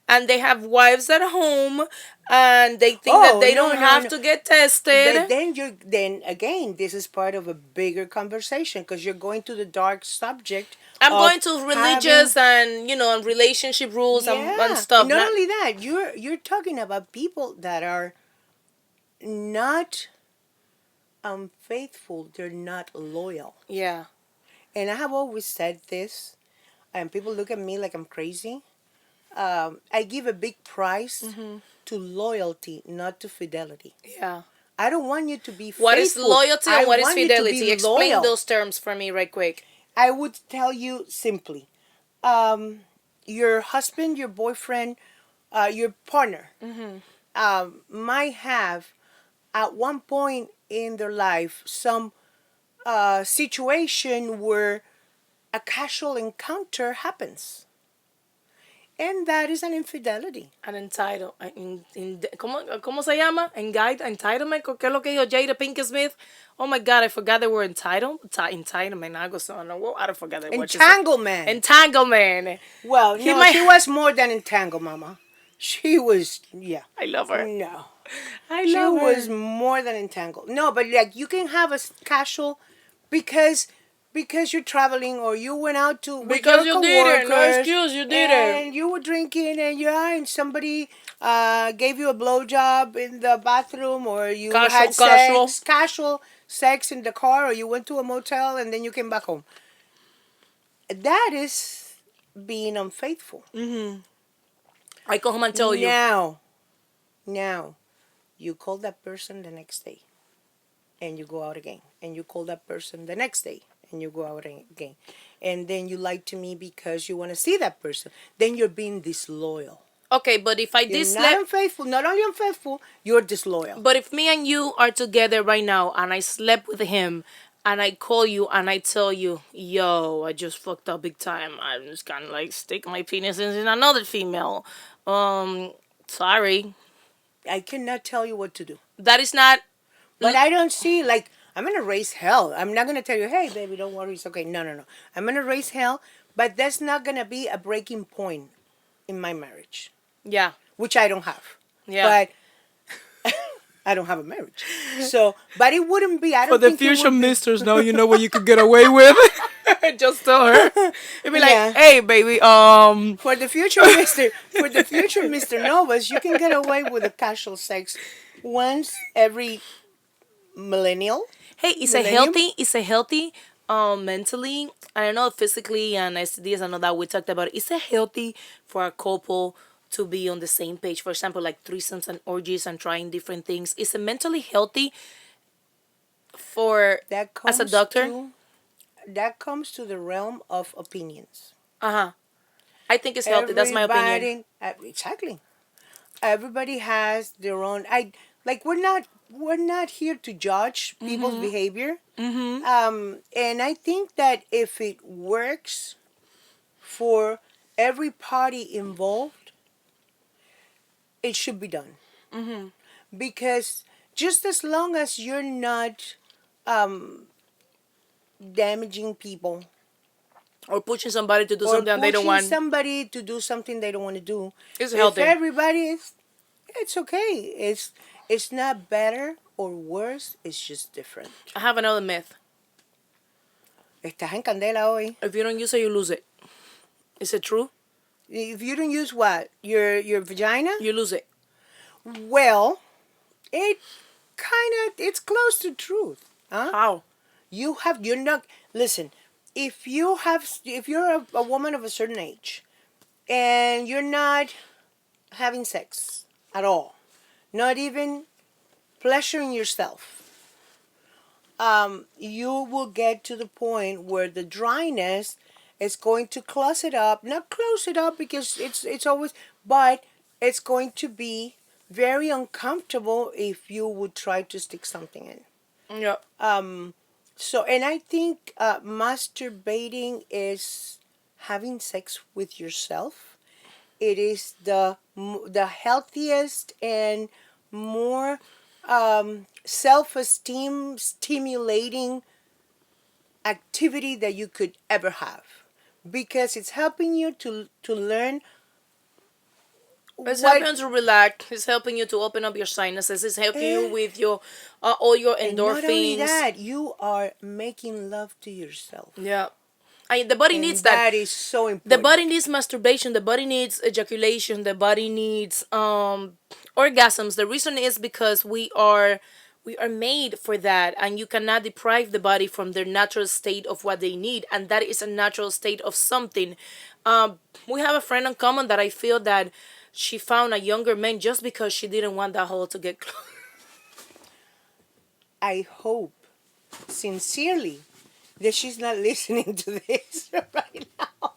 and they have wives at home and they think that Oh, they no, don't no, have no. to get tested. Then again, this is part of a bigger conversation because you're going to the dark subject I'm of going to having. religious and and relationship rules and Yeah, stuff. and not Not only that, you're talking about people that are not unfaithful. They're not loyal. yeah. And I have always said this, and people look at me like I'm crazy. I give a big price to loyalty, not to fidelity. Yeah. I don't want you to be What is faithful. loyalty I and what is want you to fidelity? be Explain loyal. those terms for me right quick. I would tell you simply, um, your husband, your boyfriend, your partner might have at one point in their life some situation where a casual encounter happens. And that is an infidelity. An entitled. ¿Cómo se llama? Entitlement. ¿Qué es lo que dijo Jada Pinkett Smith? Oh my God, I forgot the word entitled. Entitlement. Algo son. I don't forget the word she said. Entanglement. Entanglement. Well, He no, might. she was more than entangled, Mama. She was, yeah. I love her. No. I She love was her. more than entangled. No, but like you can have a casual because you're traveling or you went out to with Because your you did it. No coworkers excuse. You did and it. you were drinking and somebody gave you a blowjob in the bathroom or you Casual. had Casual. casual sex in the car or you went to a motel and then you came back home. That is being unfaithful. I go home and tell you. Now, you call that person the next day and you go out again. And you call that person the next day and you go out again. And then you lie to me because you want to see that person. Then you're being disloyal. Okay, but if I You're did not unfaithful. Not only unfaithful, you're disloyal. but if me and you are together right now and I slept with him and I call you and I tell you, yo, I just fucked up big time. I'm just kind of like stick my penis in another female. Sorry. I cannot tell you what to do. That is not. But I don't see, like, I'm going to raise hell. I'm not going to tell you, hey, baby, don't worry, it's okay. No, no, no. I'm going to raise hell, but that's not going to be a breaking point in my marriage, Yeah. which I don't have. Yeah. But I don't have a marriage. So, but it wouldn't be, I For don't the think it future would be. misters, now you know what you could get away with. Just tell her. It'd be Yeah. like, hey, baby, For the future Mr. Novas, you can get away with a casual sex once every millennial. hey, Millennium? it's a healthy, mentally, I don't know, physically and STDs, I know that we talked about it. It's a healthy for a couple to be on the same page. For example, like threesomes and orgies and trying different things. It's a mentally healthy for That as a comes doctor. that comes to the realm of opinions. Uh-huh. I think it's healthy. That's my opinion. Exactly. Everybody has their own. I like. We're not here to judge people's behavior. And I think that if it works for every party involved, it should be done. Because just as long as you're not damaging people Or pushing somebody to do or something they don't pushing want. somebody to do something they don't want to do, It's if healthy. everybody is, it's okay. It's not better or worse. It's just different. I have another myth. Estás en candela hoy. If you don't use it, you lose it. Is it true? If you don't use what your vagina, You lose it. well, it's close to truth. Huh? How? You're not, listen, if you're a woman of a certain age and you're not having sex at all, not even pleasuring yourself, you will get to the point where the dryness is going to close it up. Not close it up because it's always, but it's going to be very uncomfortable if you would try to stick something in. Yeah. So, and I think masturbating is having sex with yourself. It is the healthiest and more self-esteem stimulating activity that you could ever have, because it's helping you to learn. It's helping you to relax. It's helping you to open up your sinuses. It's helping you with your all your endorphins. And not only that, you are making love to yourself. Yeah. The body And needs that. That is so important. The body needs masturbation. The body needs ejaculation. The body needs orgasms. The reason is because we are made for that, and you cannot deprive the body from their natural state of what they need, and that is a natural state of something. We have a friend in common that I feel that she found a younger man just because she didn't want that hole to get closed. I hope sincerely that she's not listening to this right now.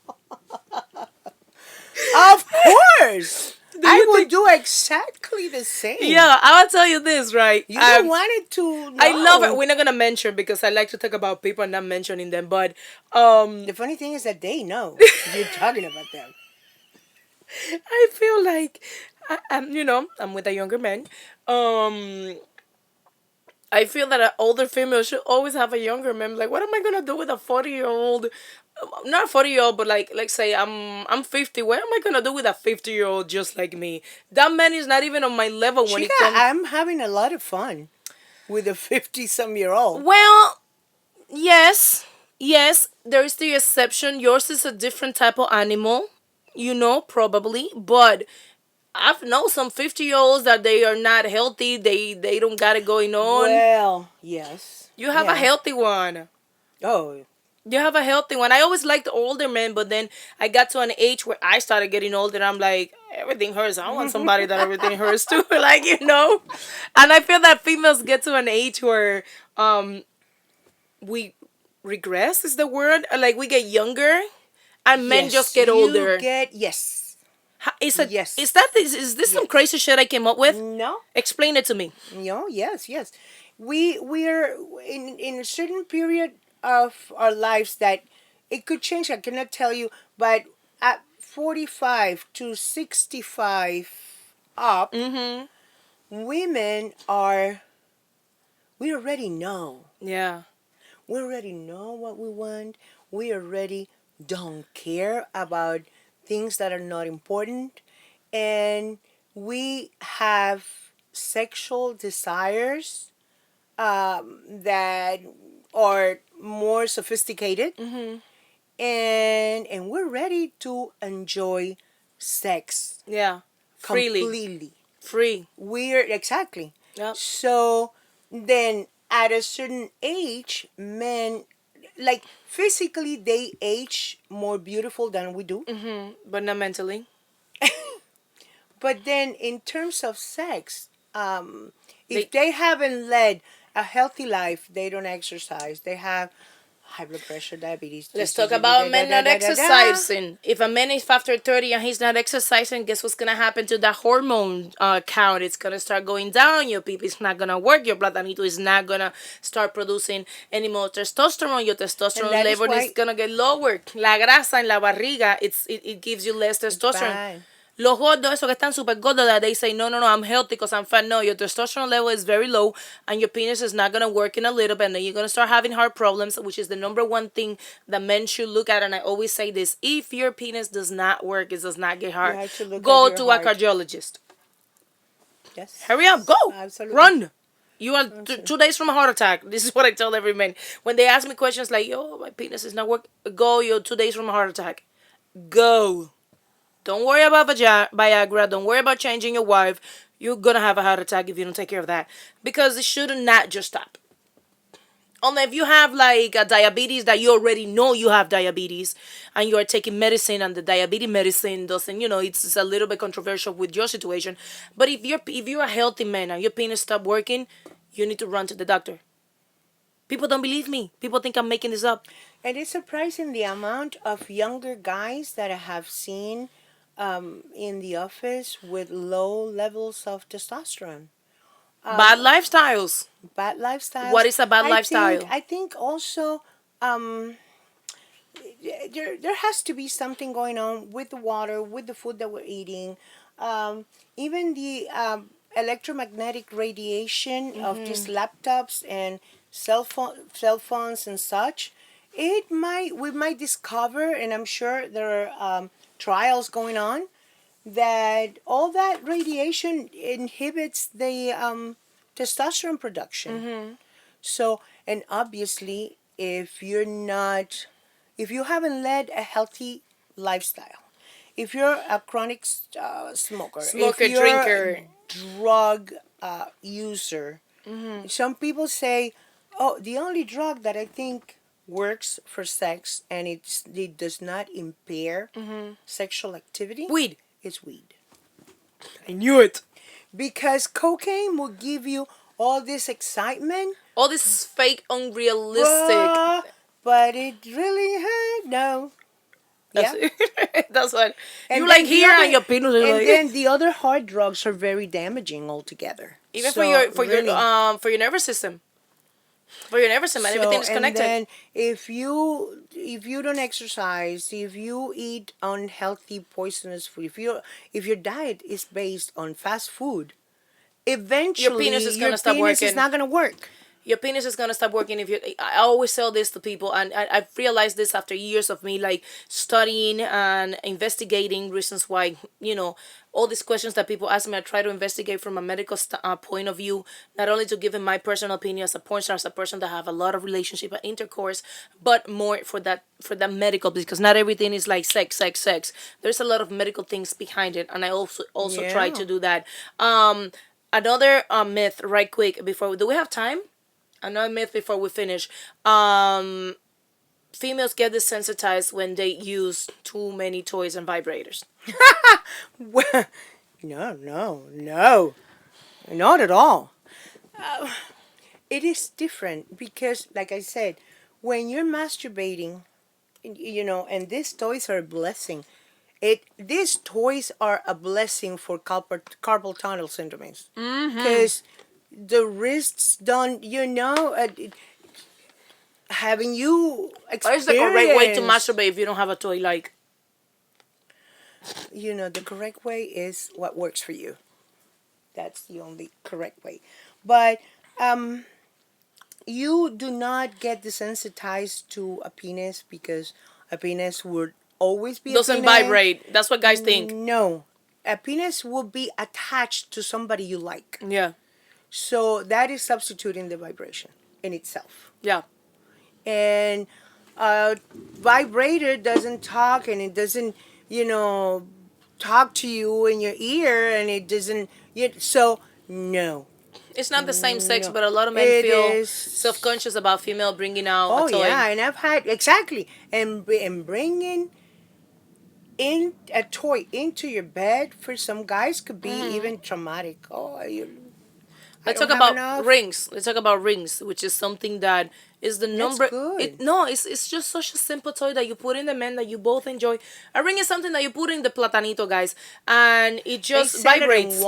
Of course, I would do exactly the same. Yeah, I will tell you this, right? You don't want it to. I love it. know. We're not gonna mention because I like to talk about people and not mentioning them. But The funny thing is that they know you're talking about them. I feel like I'm with a younger man. I feel that an older female should always have a younger man. Like, what am I gonna do with a 40-year-old? Not 40-year-old, but like say I'm 50. What am I gonna do with a 50-year-old just like me? That man is not even on my level when it comes. I'm having a lot of fun with a 50-some-year-old. Well, yes, there is the exception. Yours is a different type of animal, probably, but I've known some 50-year-olds that they are not healthy. They don't got it going on. Well, yes. You have a healthy one. Oh, You have a healthy one. I always liked older men, but then I got to an age where I started getting older. And I'm like, everything hurts. I want somebody that everything hurts too. Like, And I feel that females get to an age where we regress is the word. Like we get younger, and men just Yes, get you older. get yes, Is yes, that is this some yes. crazy shit I came up with? No, Explain it to me. no, yes, yes. We are in a certain period of our lives that it could change. I cannot tell you, but at 45 to 65 up, Mm-hmm. women are we already know. Yeah. We already know what we want. We already don't care about things that are not important. And we have sexual desires that are more sophisticated. Mm-hmm. And we're ready to enjoy sex Yeah. Freely. completely. Free. We're exactly. Yep. So then at a certain age, men like physically they age more beautiful than we do. Mm-hmm. But not mentally. But then in terms of sex, if They they haven't led a healthy life, they don't exercise, they have high blood pressure, diabetes, Let's this, talk this, da, da, about da, men da, not da, da, da. exercising. If a man is after 30 and he's not exercising, guess what's gonna happen to the hormone count? It's gonna start going down. Your pee is not gonna work. Your blood anito is not gonna start producing any more testosterone. Your And testosterone that is level is why gonna get lower. La grasa en la barriga, it gives you less it's testosterone. bad. Los gordos, esos que están super gordos, that they say, no, no, no, I'm healthy because I'm fat. No, your testosterone level is very low and your penis is not going to work in a little bit. And then you're going to start having heart problems, which is the number one thing that men should look at. And I always say this, if your penis does not work, it does not get You hard, have to look at go your to a heart. cardiologist. Yes, Hurry up, go, absolutely. run. You are Absolutely. 2 days from a heart attack. This is what I tell every man. When they ask me questions like, yo, my penis is not working, go, you're 2 days from a heart attack. Go. Don't worry about Viagra. Don't worry about changing your wife. You're gonna have a heart attack if you don't take care of that. Because it should not just stop. Only if you have like a diabetes that you already know you have diabetes and you are taking medicine and the diabetes medicine doesn't, it's a little bit controversial with your situation. But if you're a healthy man and your penis stop working, you need to run to the doctor. People don't believe me. People think I'm making this up. And it's surprising the amount of younger guys that I have seen in the office with low levels of testosterone. Bad Um, lifestyles. Bad lifestyles. What is a bad I think lifestyle? I think also um, there has to be something going on with the water, with the food that we're eating, even the electromagnetic radiation of these laptops and cell phones and such. It might we might discover, and I'm sure there are trials going on that all that radiation inhibits the testosterone production. So, and obviously, if you haven't led a healthy lifestyle, if you're a chronic smoker, if Smoker, you're a drinker. drug user, some people say, "Oh, the only drug that I think works for sex and it does not impair sexual activity Weed. is weed." I knew it. Because cocaine will give you all this excitement, All this is fake, unrealistic. but it really hurt. No, That's yeah. that's what you And like then the here, and other, your penis is and like then the other hard drugs are very damaging altogether. even for So your really, nervous system, and everything is and connected. then if you don't exercise, if you eat unhealthy, poisonous food, if your diet is based on fast food, Your penis eventually is your gonna stop penis is working. not gonna work. Your penis is gonna stop working if you. I always tell this to people, and I've realized this after years of me like studying and investigating reasons why all these questions that people ask me. I try to investigate from a medical point of view, not only to give them my personal opinion as a porn star, as a person that have a lot of relationship and intercourse, but more for that medical, because not everything is like sex, sex, sex. There's a lot of medical things behind it, and I also try Yeah. to do that. Another myth, right quick before do we have time? Another myth before we finish. females get desensitized when they use too many toys and vibrators. Well, no, not at all. It is different because, like I said, when you're masturbating, and these toys are a blessing. These toys are a blessing for carpal tunnel syndromes because the wrists don't, having you What is the correct way to experience, masturbate if you don't have a toy? Like, the correct way is what works for you. That's the only correct way. But um, you do not get desensitized to a penis because a penis would always be a doesn't penis. vibrate. That's what guys think. No. A penis will be attached to somebody you like. Yeah, So that is substituting the vibration in itself. yeah. And a vibrator doesn't talk and it doesn't, you know, talk to you in your ear and it doesn't. So, no. It's not the same sex, No. but a lot of men It feel is. self-conscious about female bringing out Oh, a toy. yeah. And I've had, exactly. And bringing in a toy into your bed for some guys could be even traumatic. Oh, I Let's don't talk have about enough. rings. Let's talk about rings, which is something that is the number. Good. No, it's just such a simple toy that you put in the men that you both enjoy. A ring is something that you put in the platanito, guys, and it They just sell it in vibrates.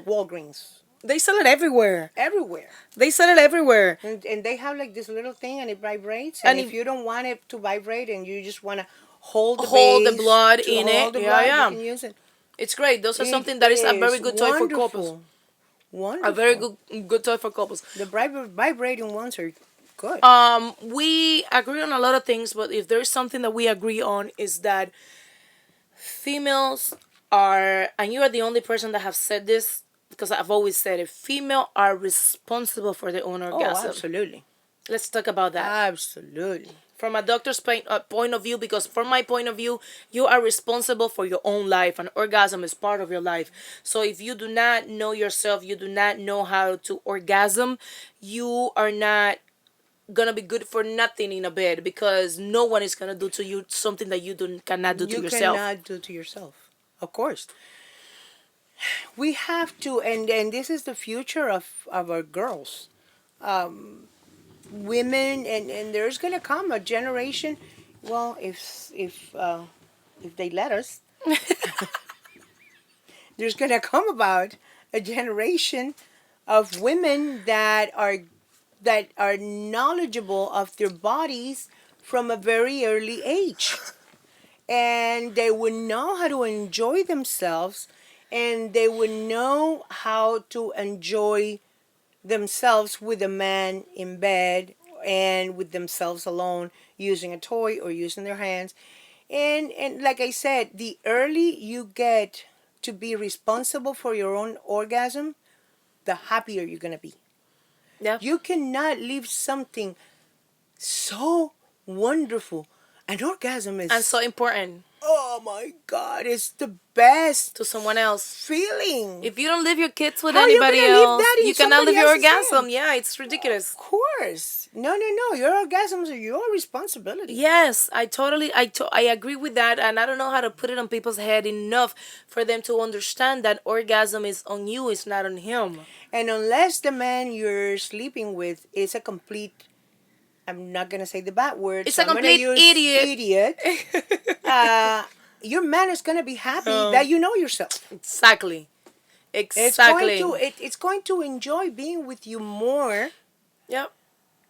Walgreens. They sell it everywhere. Everywhere. They sell it everywhere. And they have like this little thing and it vibrates. And And if you don't want it to vibrate and you just want to hold the hold the base blood to in hold it. the Yeah, blood, yeah. you can use it. It's great. Those are It something that is a very is good toy for couples. wonderful. Wonderful. A very good toy for couples. The vibrating ones are good. We agree on a lot of things, but if there's something that we agree on is that females are, and you are the only person that have said this because I've always said it, female are responsible for their own Oh, orgasm. absolutely. Let's talk about that. Absolutely. From a doctor's point of view, because from my point of view, you are responsible for your own life, and orgasm is part of your life. So if you do not know yourself, you do not know how to orgasm, you are not gonna be good for nothing in a bed because no one is gonna do to you something that cannot do to You yourself. cannot do to yourself. Of course. We have to, and this is the future of our girls. Women, and there's going to come a generation, well, if they let us, there's going to come about a generation of women that are knowledgeable of their bodies from a very early age. And they would know how to enjoy themselves and they would know how to enjoy themselves with a man in bed and with themselves alone using a toy or using their hands. And like I said, the early you get to be responsible for your own orgasm, the happier you're going to be. Yeah. You cannot leave something so wonderful. An orgasm is, And so important oh my God, it's the best to someone else. feeling. If you don't leave your kids with How you anybody gonna leave else, that in you cannot live somebody your else's orgasm. hand? Yeah, it's ridiculous. Of course. No. Your orgasms are your responsibility. Yes, I agree with that, and I don't know how to put it on people's head enough for them to understand that orgasm is on you, it's not on him. And unless the man you're sleeping with is a complete, I'm not going to say the bad word. It's so a I'm gonna complete use idiot. your man is going to be happy that you know yourself. Exactly. It's going to enjoy being with you more Yep.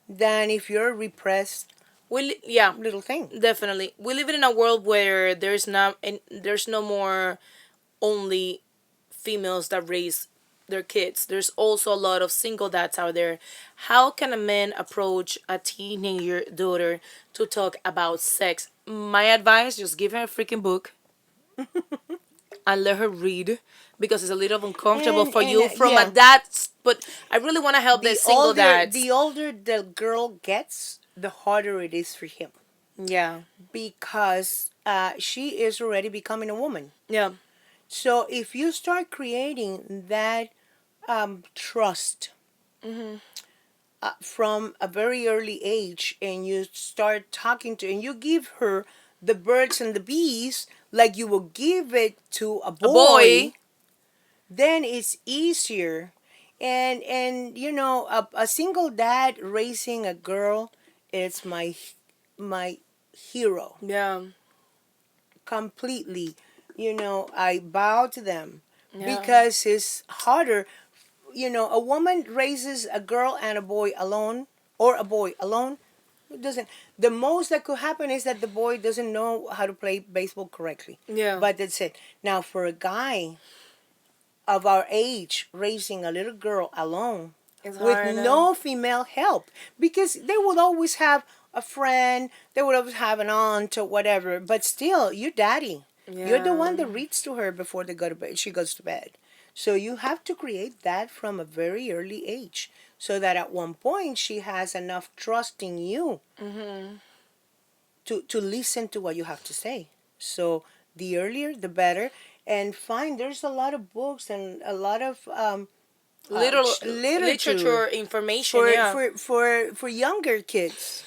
than if you're a repressed Yeah, little thing. definitely. We live in a world where there's no more only females that raise their kids. There's also a lot of single dads out there. How can a man approach a teenager daughter to talk about sex? My advice: just give her a freaking book and let her read because it's a little uncomfortable for you from yeah. a dad. But I really want to help the single dads. The older the girl gets, the harder it is for him Yeah, because she is already becoming a woman. yeah, So if you start creating that trust from a very early age, and you start talking to, and you give her the birds and the bees like you will give it to a A boy. boy, then it's easier. And a single dad raising a girl, it's my hero Yeah. completely. I bow to them Yeah. because it's harder. A woman raises a girl and a boy alone, or a boy alone. It doesn't. The most that could happen is that the boy doesn't know how to play baseball correctly. Yeah. But that's it. Now, for a guy of our age raising a little girl alone It's with hard. no female help, because they would always have a friend, they would always have an aunt or whatever, but still, you're daddy. You're the Yeah. one that reads to her before they go to bed. She goes to bed. So you have to create that from a very early age, so that at one point she has enough trust in you to listen to what you have to say. So the earlier, the better. And find, there's a lot of books and a lot of Little literature literature information. for, Yeah. for younger kids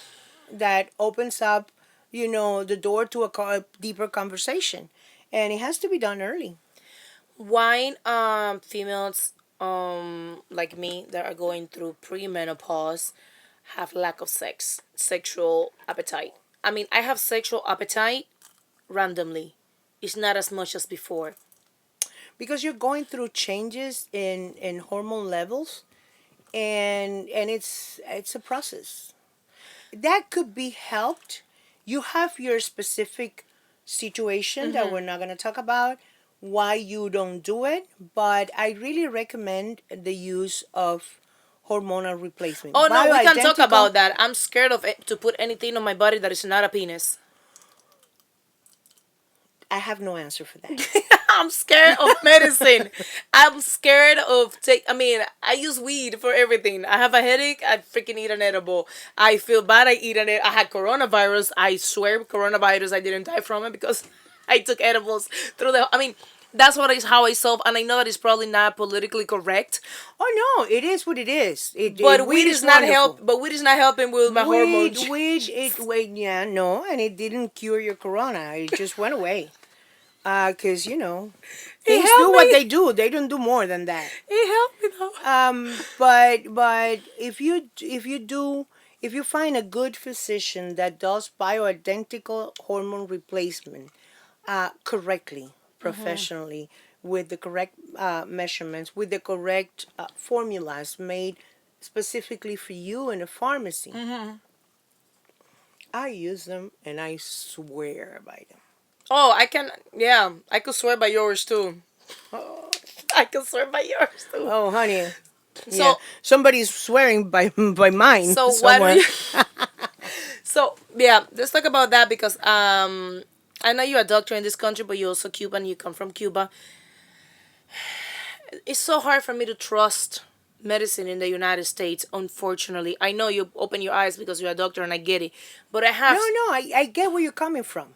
that opens up, the door to a deeper conversation. And it has to be done early. Why females like me that are going through premenopause have lack of sexual appetite? I mean, I have sexual appetite randomly. It's not as much as before. Because you're going through changes in hormone levels, and it's a process that could be helped. You have your specific situation that we're not going to talk about, why you don't do it, but I really recommend the use of hormonal replacement, Oh no, we can talk bioidentical. about that. I'm scared of it, to put anything on my body that is not a penis. I have no answer for that. I'm scared of medicine. I'm scared of take. I mean, I use weed for everything. I have a headache. I freaking eat an edible. I feel bad. I eat an. I had coronavirus. I swear, coronavirus. I didn't die from it because I took edibles through the. I mean, that's what is how I solve. And I know that it's probably not politically correct, Oh no, it is what it is. but Weed weed is is not wonderful. help. But weed is not helping with my hormones. Yeah, no, and it didn't cure your corona. It just went away. Because It things do helped what me. they do. They don't do more than that. It helped me though. But if you find a good physician that does bioidentical hormone replacement correctly, professionally, with the correct measurements, with the correct formulas made specifically for you in a pharmacy, I use them and I swear by them. Oh, I can. Yeah, I could swear by yours too. I could swear by yours too. Oh, honey, yeah, So, somebody's swearing by by mine so what do somewhere. you? So yeah, let's talk about that because I know you're a doctor in this country, but you're also Cuban. You come from Cuba. It's so hard for me to trust medicine in the United States. Unfortunately, I know you open your eyes because you're a doctor, and I get it. But I No, have. no, I get where you're coming from.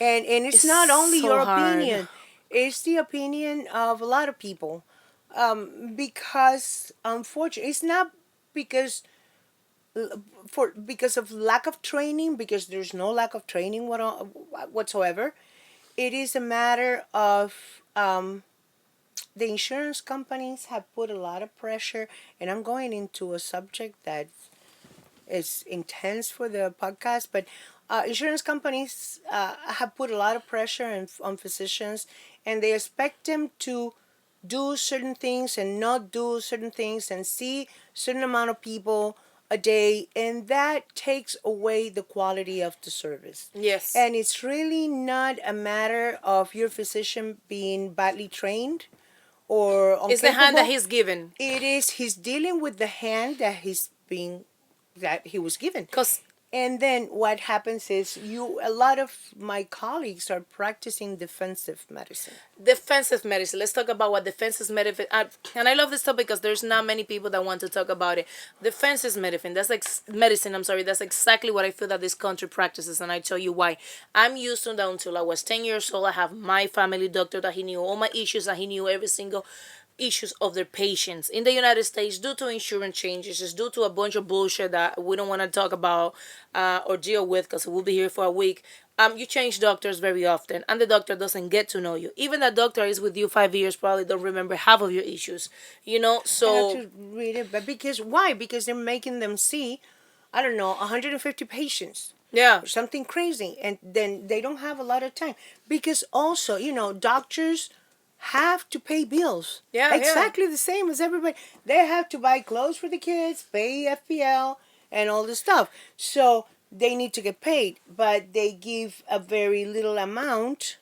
And it's It's not only so your hard. opinion, it's the opinion of a lot of people. Because unfortunately, it's not because because of lack of training, because there's no lack of training whatsoever. It is a matter of the insurance companies have put a lot of pressure, and I'm going into a subject that is intense for the podcast, but insurance companies have put a lot of pressure on physicians, and they expect them to do certain things and not do certain things and see certain amount of people a day, and that takes away the quality of the service. Yes. And it's really not a matter of your physician being badly trained or It's the hand that incapable. he's given. It is he's dealing with the hand that he was given. Cause And then what happens is a lot of my colleagues are practicing defensive medicine. defensive medicine. Let's talk about what defensive medicine. And I love this topic because there's not many people that want to talk about it. Defensive medicine. That's like medicine. I'm sorry. That's exactly what I feel that this country practices, and I tell you why. I'm used to that until I was 10 years old. I have my family doctor that he knew all my issues. That he knew every single issues of their patients. In the United States, due to insurance changes, it's due to a bunch of bullshit that we don't want to talk about or deal with because we'll be here for a week. You change doctors very often, and the doctor doesn't get to know you. Even that doctor is with you 5 years, probably don't remember half of your issues. I have So to read it, but because why? Because they're making them see, I don't know, 150 patients yeah, or something crazy, and then they don't have a lot of time. Because also, doctors have to pay bills. yeah, yeah. Exactly the same as everybody. They have to buy clothes for the kids, pay FPL, and all this stuff. So they need to get paid, but they give a very little amount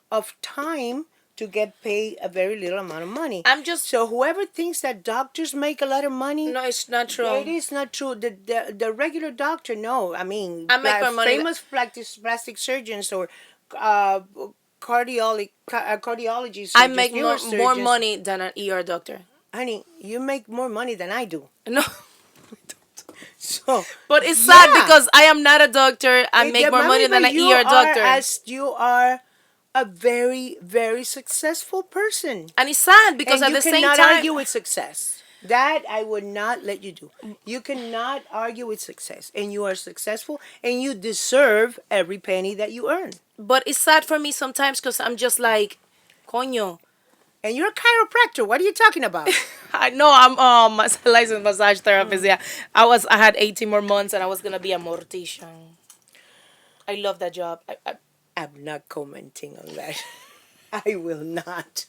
of time to get paid a very little amount of money. I'm just So whoever thinks that doctors make a lot of money, no, it's not it true. is not true. The regular doctor, no. I mean, I make more money. famous plastic surgeons or cardiology I surgeons, make more neurosurgeons. money than an ER doctor. Honey, you make more money than I do. No. So, But it's sad yeah. because I am not a doctor. I make more money than an you ER are doctor. as you are a very, very successful person. And it's sad because And at you the same cannot time, argue with success. That I would not let you do. You cannot argue with success. And you are successful and you deserve every penny that you earn. but it's sad for me sometimes because I'm just like, coño. And you're a chiropractor. What are you talking about? I know I'm a licensed massage therapist. Yeah, I had 18 more months and I was gonna be a mortician. I love that job. I'm not commenting on that. I will not.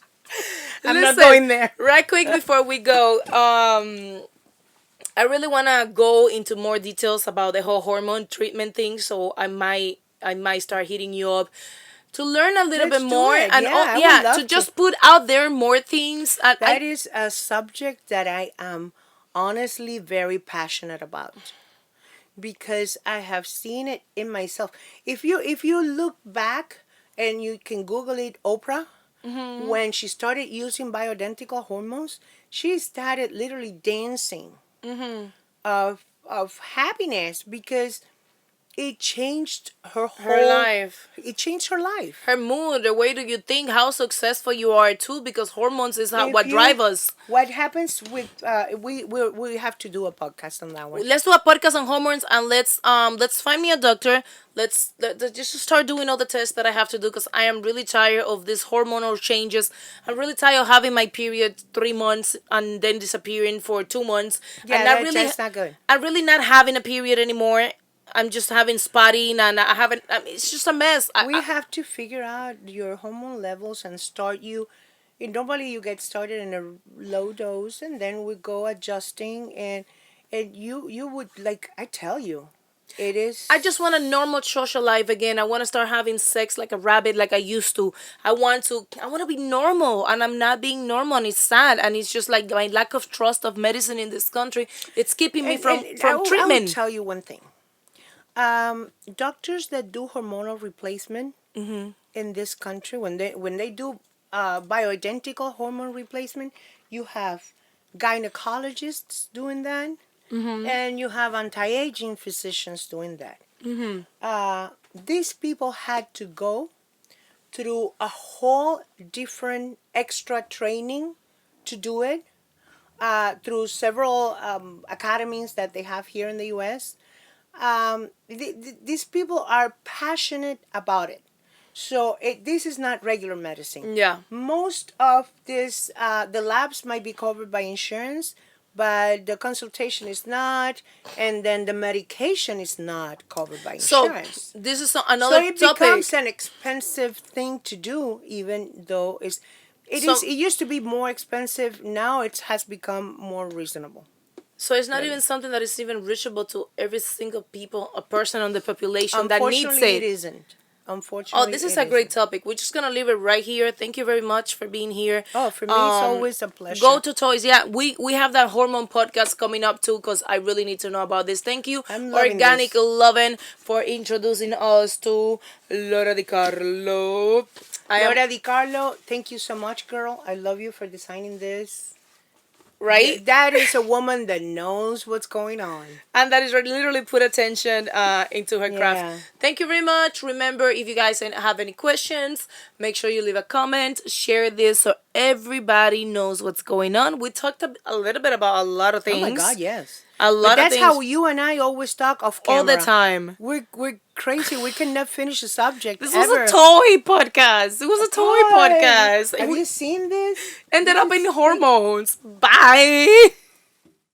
I'm not Listen, going there. right quick before we go, I really wanna go into more details about the whole hormone treatment thing. So I might start hitting you up to learn a little Let's bit do more it. and Yeah, I would yeah, love to just put out there more things. And That is a subject that I am honestly very passionate about because I have seen it in myself. If you look back and you can Google it, Oprah, when she started using bioidentical hormones, she started literally dancing of happiness because it changed her her whole. life, It changed her life. her mood, the way do you think, how successful you are too, because hormones is If what drive us. what happens with we have to do a podcast on that one. Let's do a podcast on hormones and let's find me a doctor. Let's just start doing all the tests that I have to do because I am really tired of these hormonal changes. I'm really tired of having my period 3 months and then disappearing for 2 months. Yeah, and not that's not good. I'm really not having a period anymore. I'm just having spotting and I haven't. It's just a mess. We have to figure out your hormone levels and start you. Normally, you get started in a low dose, and then we go adjusting, and you would like I tell you, it is. I just want a normal social life again. I want to start having sex like a rabbit, like I used to. I want to be normal, and I'm not being normal, and it's sad, and it's just like my lack of trust of medicine in this country. It's keeping me from I will treatment. tell you one thing. Doctors that do hormonal replacement in this country, when they do bioidentical hormone replacement, you have gynecologists doing that, and you have anti-aging physicians doing that. These people had to go through a whole different extra training to do it through several academies that they have here in the U.S. These people are passionate about it. So this is not regular medicine. Yeah. Most of this, the labs might be covered by insurance, but the consultation is not, and then the medication is not covered by So insurance. this is So another it topic. becomes an expensive thing to do, even though So- it used to be more expensive. Now it has become more reasonable. So it's not even something that is even reachable to every single a person on the population that needs Unfortunately, it. it isn't. Unfortunately, Oh, this is it a great isn't. topic. We're just gonna leave it right here. Thank you very much for being here. Oh, for me, it's always a pleasure. Go to toys. Yeah, we have that hormone podcast coming up too because I really need to know about this. Thank you, I'm loving Organic this. Lovin, for introducing us to Laura Di Carlo. Laura Di Carlo, thank you so much, girl. I love you for designing this. right? That is a woman that knows what's going on. And that is literally put attention into her craft. Yeah. Thank you very much. Remember, if you guys have any questions, make sure you leave a comment, share this so everybody knows what's going on. We talked a little bit about a lot of things. Oh my God, yes. A lot But of that's things how you and I always talk off camera. all the time. We're crazy. We cannot finish the subject. This ever. was a toy podcast. It was a toy Hi. podcast. Have We you seen this? ended up in hormones. Bye.